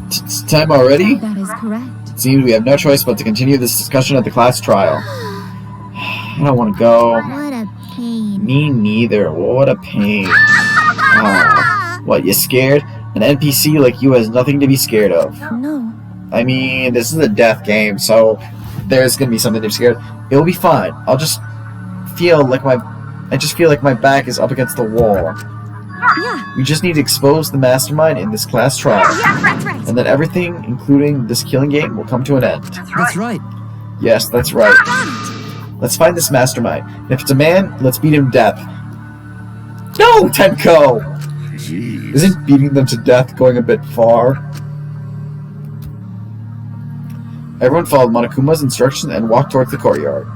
[SPEAKER 1] It's time already?
[SPEAKER 3] That is correct.
[SPEAKER 1] It seems we have no choice but to continue this discussion at the class trial. I don't want to go.
[SPEAKER 3] What a pain.
[SPEAKER 1] Me neither. What a pain. What, you scared? An NPC like you has nothing to be scared of.
[SPEAKER 3] No.
[SPEAKER 1] I mean, this is a death game, so there's gonna be something to be scared of. It'll be fine. I just feel like my back is up against the wall.
[SPEAKER 3] Yeah.
[SPEAKER 1] We just need to expose the mastermind in this class trial.
[SPEAKER 3] Yeah, that's right.
[SPEAKER 1] And then everything, including this killing game, will come to an end.
[SPEAKER 2] That's right.
[SPEAKER 1] Yes, that's right. Let's find this mastermind. And if it's a man, let's beat him to death. No, Tenko!
[SPEAKER 4] Jeez.
[SPEAKER 1] Isn't beating them to death going a bit far? Everyone followed Monokuma's instructions and walked towards the courtyard.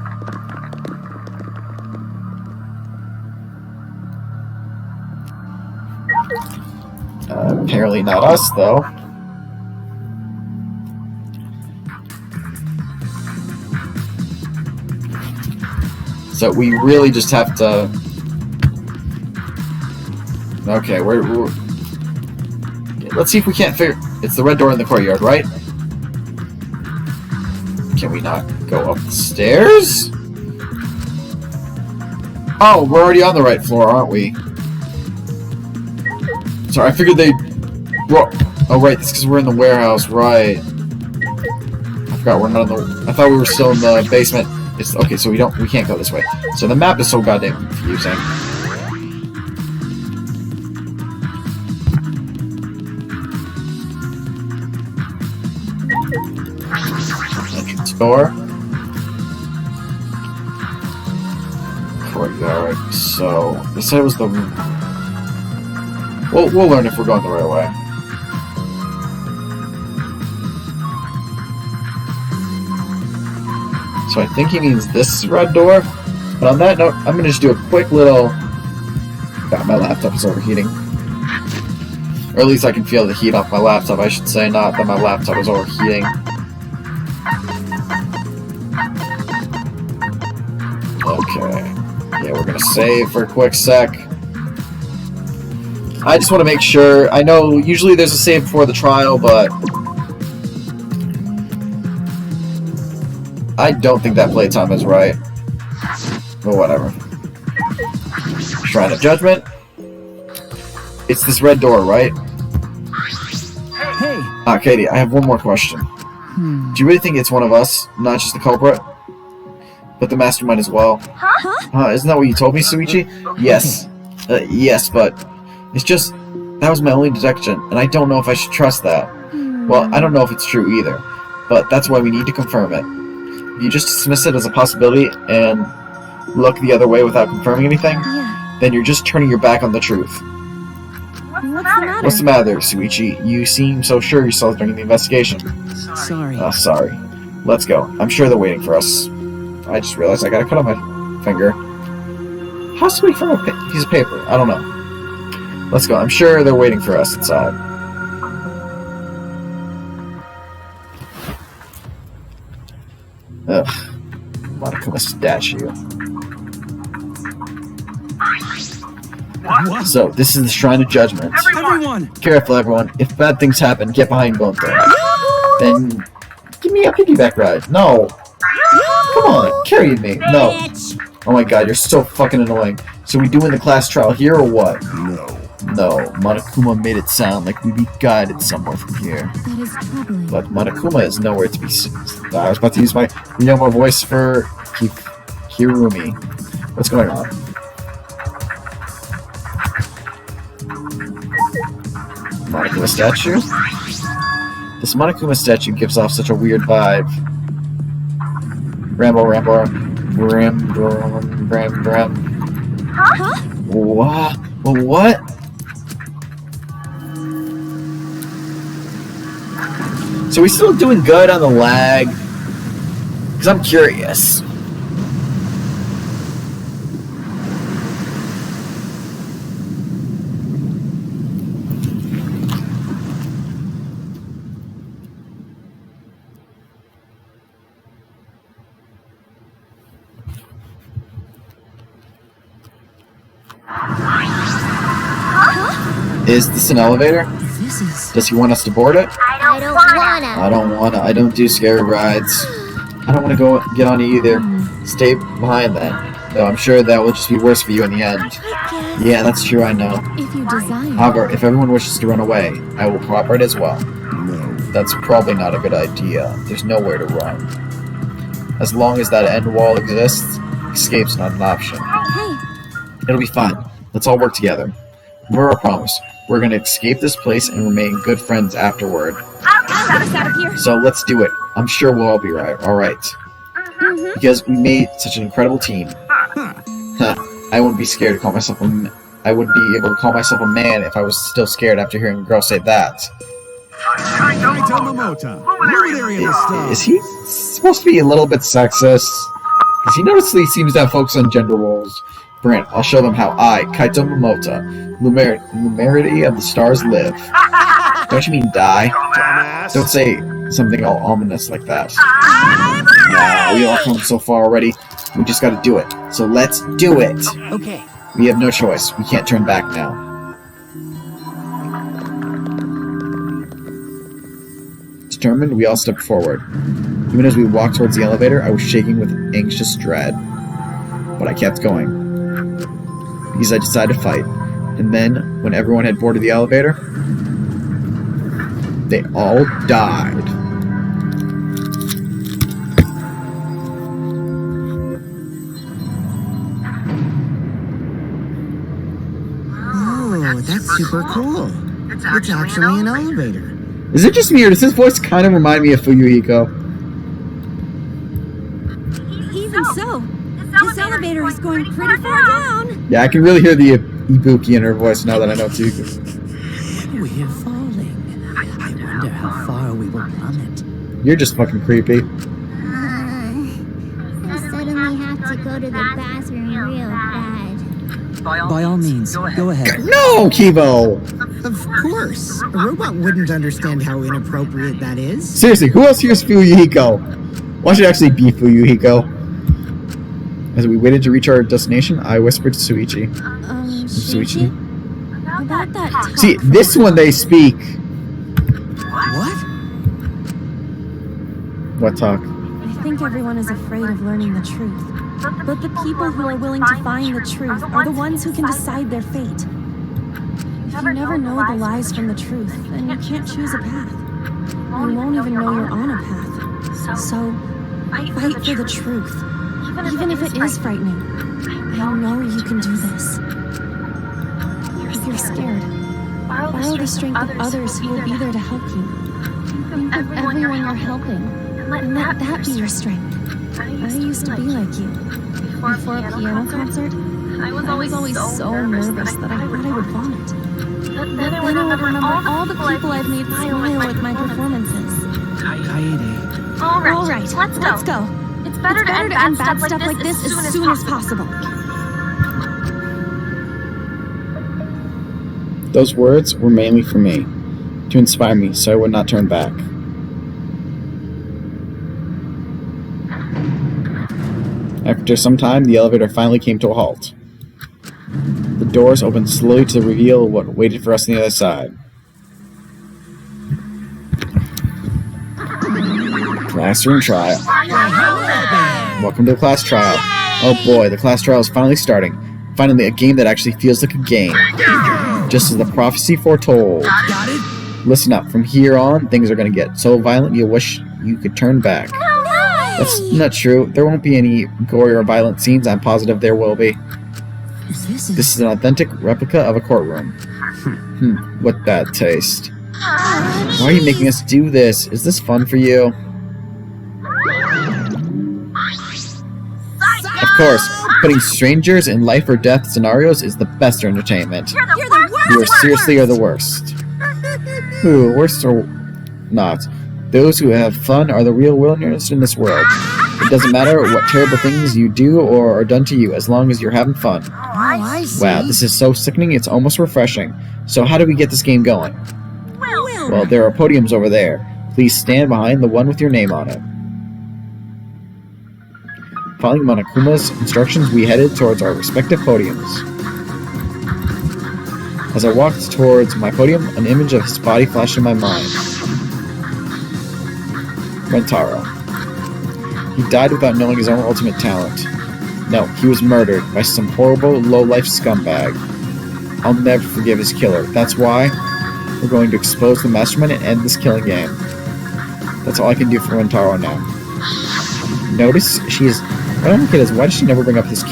[SPEAKER 1] Apparently not us, though. So we really just have to... Okay, we're... Let's see if we can't figure... It's the red door in the courtyard, right? Can we not go up the stairs? Oh, we're already on the right floor, aren't we? Sorry, I figured they... Oh, right, it's because we're in the warehouse, right. I forgot we're not in the... I thought we were still in the basement. It's... Okay, so we can't go this way. So the map is so goddamn confusing. Entrance door. Courtyard. So, they said it was the... We'll learn if we're going the right way. So I think he means this red door. But on that note, I'm going to just do a quick little... God, my laptop is overheating. Or at least I can feel the heat off my laptop, I should say, not that my laptop is overheating. Okay. Yeah, we're going to save for a quick sec. I just want to make sure. I know usually there's a save before the trial, but I don't think that playtime is right. But whatever. Shrine of Judgment. It's this red door, right?
[SPEAKER 2] Hey.
[SPEAKER 1] Katie, I have one more question. Do you really think it's one of us, not just the culprit? But the mastermind as well? Isn't that what you told me, Suichi? Yes. Yes, but... It's just, that was my only deduction, and I don't know if I should trust that. Well, I don't know if it's true either, but that's why we need to confirm it. If you just dismiss it as a possibility and look the other way without confirming anything, then you're just turning your back on the truth.
[SPEAKER 3] What's the matter?
[SPEAKER 1] What's the matter, Suichi? You seem so sure yourself during the investigation.
[SPEAKER 2] Sorry.
[SPEAKER 1] Sorry. Let's go. I'm sure they're waiting for us. I just realized I got a cut on my finger. How sweet from a piece of paper? I don't know. Let's go. I'm sure they're waiting for us inside. Ugh. Monokuma statue.
[SPEAKER 5] What?
[SPEAKER 1] So, this is the Shrine of Judgment.
[SPEAKER 5] Everyone!
[SPEAKER 1] Careful, everyone. If bad things happen, get behind Gonto. Then, give me a piggyback ride. No. Come on, carry me. No. Oh my god, you're so fucking annoying. So we doing the class trial here or what? No. Monokuma made it sound like we'd be guided somewhere from here.
[SPEAKER 3] That is troubling.
[SPEAKER 1] But Monokuma is nowhere to be seen. I was about to use my Ryoma voice for Kirumi. What's going on? Monokuma statue? This Monokuma statue gives off such a weird vibe. Rambo.
[SPEAKER 3] Huh?
[SPEAKER 1] What? So we still doing good on the lag? Because I'm curious. Is this an elevator?
[SPEAKER 2] This is...
[SPEAKER 1] Does he want us to board it?
[SPEAKER 3] I don't wanna.
[SPEAKER 1] I don't wanna. I don't do scary rides. I don't wanna go get on it either. Stay behind then. Though I'm sure that will just be worse for you in the end.
[SPEAKER 3] I guess.
[SPEAKER 1] Yeah, that's true, I know.
[SPEAKER 2] If you desire.
[SPEAKER 1] However, if everyone wishes to run away, I will cooperate as well.
[SPEAKER 4] No.
[SPEAKER 1] That's probably not a good idea. There's nowhere to run. As long as that end wall exists, escape's not an option.
[SPEAKER 3] Hey,
[SPEAKER 1] It'll be fine. Let's all work together. We're a promise. We're gonna escape this place and remain good friends afterward.
[SPEAKER 3] I'll get us out of here.
[SPEAKER 1] So let's do it. I'm sure we'll all be right. Alright. Because we made such an incredible team. Huh. I wouldn't be scared to call myself I wouldn't be able to call myself a man if I was still scared after hearing a girl say that. Is he supposed to be a little bit sexist? Because he noticeably seems to have focus on gender roles. Brent, I'll show them how I, Kaito Momota, Lumerity of the Stars, live. Don't you mean die?
[SPEAKER 5] Dumbass.
[SPEAKER 1] Don't say something all ominous like that. Wow, we all come so far already. We just gotta do it. So let's do it!
[SPEAKER 2] Okay.
[SPEAKER 1] We have no choice. We can't turn back now. Determined, we all stepped forward. Even as we walked towards the elevator, I was shaking with anxious dread. But I kept going. Because I decided to fight. And then, when everyone had boarded the elevator, they all died.
[SPEAKER 6] Oh, that's super cool. It's actually an elevator.
[SPEAKER 1] Is it just me, or does his voice kind of remind me of Fuyuhiko?
[SPEAKER 2] Even so, this elevator is going pretty far down.
[SPEAKER 1] Yeah, I can really hear the Ibuki in her voice now that I know too.
[SPEAKER 2] We're falling. I wonder how far we will plummet.
[SPEAKER 1] You're just fucking creepy.
[SPEAKER 3] I suddenly have to go to the bathroom real bad.
[SPEAKER 7] By all means, go ahead.
[SPEAKER 1] No, Kibo!
[SPEAKER 6] Of course. A robot wouldn't understand how inappropriate that is.
[SPEAKER 1] Seriously, who else here's Fuyuhiko? Why should it actually be Fuyuhiko? As we waited to reach our destination, I whispered to Suichi. Suichi?
[SPEAKER 2] About that.
[SPEAKER 1] See, this one they speak.
[SPEAKER 6] What?
[SPEAKER 1] What talk?
[SPEAKER 2] I think everyone is afraid of learning the truth. But the people who are willing to find the truth are the ones who can decide their fate. If you never know the lies from the truth, then you can't choose a path. You won't even know you're on a path. So, fight for the truth. Even if it is frightening. I know you can do this. If you're scared, borrow the strength of others who will be there to help you. Think of everyone you're helping, and let that be your strength. I used to be like you. Before a piano concert, I was always so nervous that I thought I would vomit. Then I would remember all the people I've made smile with my performances.
[SPEAKER 7] Kaede.
[SPEAKER 3] All
[SPEAKER 2] Right, let's go.
[SPEAKER 3] It's better to end bad stuff like this as soon as
[SPEAKER 2] possible.
[SPEAKER 1] Those words were mainly for me, to inspire me so I would not turn back. After some time, the elevator finally came to a halt. The Doors opened slowly to reveal what waited for us on the other side. Classroom trial. Welcome to the class trial. Oh boy, the class trial is finally starting. Finally, a game that actually feels like a game. Just as the prophecy foretold.
[SPEAKER 7] Got it?
[SPEAKER 1] Listen up, from here on, things are gonna get so violent you'll wish you could turn back. That's not true. There won't be any gory or violent scenes. I'm positive there will be. This is an authentic replica of a courtroom. What bad taste. Why are you making us do this? Is this fun for you? Of course, putting strangers in life or death scenarios is the best entertainment.
[SPEAKER 3] You're the worst.
[SPEAKER 1] You are seriously are the worst. Who, worst or not? Those who have fun are the real winners in this world. It doesn't matter what terrible things you do or are done to you, as long as you're having fun.
[SPEAKER 2] I see.
[SPEAKER 1] Wow, this is so sickening, it's almost refreshing. So how do we get this game going? Well, there are podiums over there. Please stand behind the one with your name on it. Following Monokuma's instructions, we headed towards our respective podiums. As I walked towards my podium, an image of his body flashed in my mind. Rentaro. He died without knowing his own ultimate talent. No, he was murdered by some horrible, low-life scumbag. I'll never forgive his killer. That's why we're going to expose the mastermind and end this killing game. That's all I can do for Rentaro now. Notice she is... What I don't get is, why does she never bring up his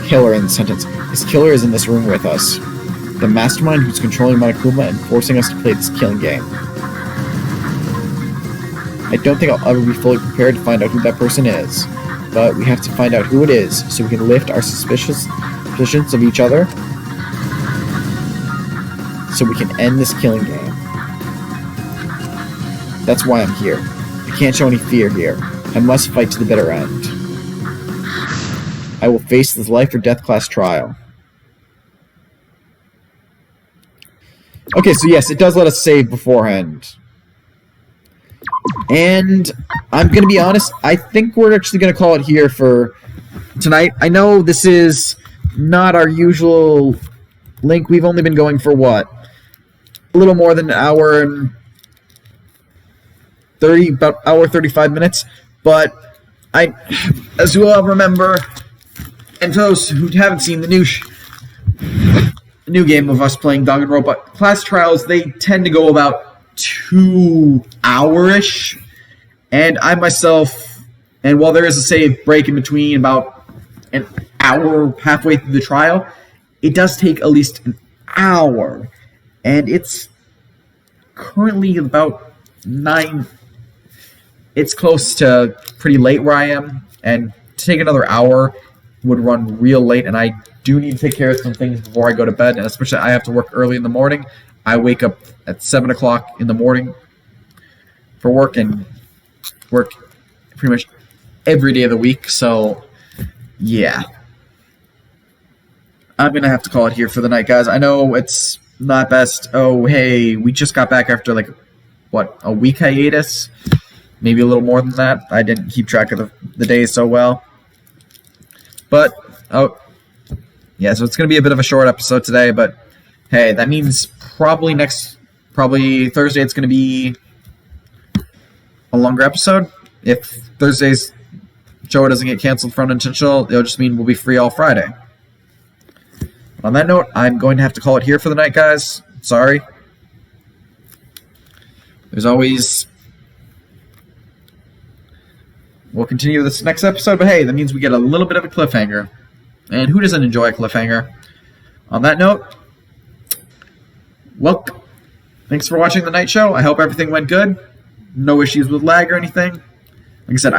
[SPEAKER 1] killer in the sentence? His killer is in this room with us. The mastermind who's controlling Monokuma and forcing us to play this killing game. I don't think I'll ever be fully prepared to find out who that person is. But we have to find out who it is, so we can lift our suspicions of each other, so we can end this killing game. That's why I'm here. I can't show any fear here. I must fight to the bitter end. I will face this life or death class trial. Okay, so yes, it does let us save beforehand. And I'm going to be honest, I think we're actually going to call it here for tonight. I know this is not our usual link. We've only been going for what? A little more than an hour and 35 minutes. But as you all remember, and for those who haven't seen the new game of us playing Danganropa, class trials, they tend to go about 2 hour-ish. And I myself, and while there is a save break in between about an hour halfway through the trial, it does take at least an hour. And it's currently about 9. It's close to pretty late where I am. And to take another hour would run real late. And I do need to take care of some things before I go to bed. And especially I have to work early in the morning. I wake up at 7 o'clock in the morning for work and work pretty much every day of the week. So, yeah. I'm going to have to call it here for the night, guys. I know it's not best. Oh, hey, we just got back after, a week hiatus? Maybe a little more than that. I didn't keep track of the days so well. But, yeah, so it's going to be a bit of a short episode today, but hey, that means probably Thursday it's going to be a longer episode. If Thursday's show doesn't get canceled for unintentional, it'll just mean we'll be free all Friday. On that note, I'm going to have to call it here for the night, guys. Sorry. There's always... We'll continue this next episode, but hey, that means we get a little bit of a cliffhanger. And who doesn't enjoy a cliffhanger? On that note, well, thanks for watching the night show. I hope everything went good. No issues with lag or anything. Like I said,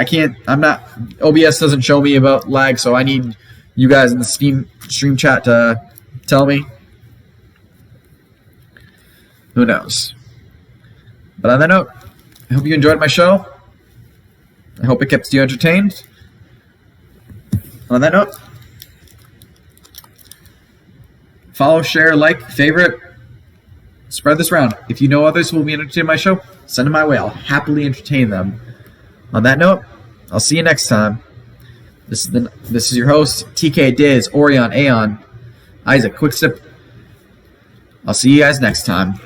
[SPEAKER 1] OBS doesn't show me about lag, so I need you guys in the stream chat to tell me. Who knows? But on that note, I hope you enjoyed my show. I hope it kept you entertained. On that note, follow, share, like, favorite. Spread this around. If you know others who will be entertained in my show, send them my way. I'll happily entertain them. On that note, I'll see you next time. This is your host, TK Diz, Orion Aeon. Isaac, quick sip. I'll see you guys next time.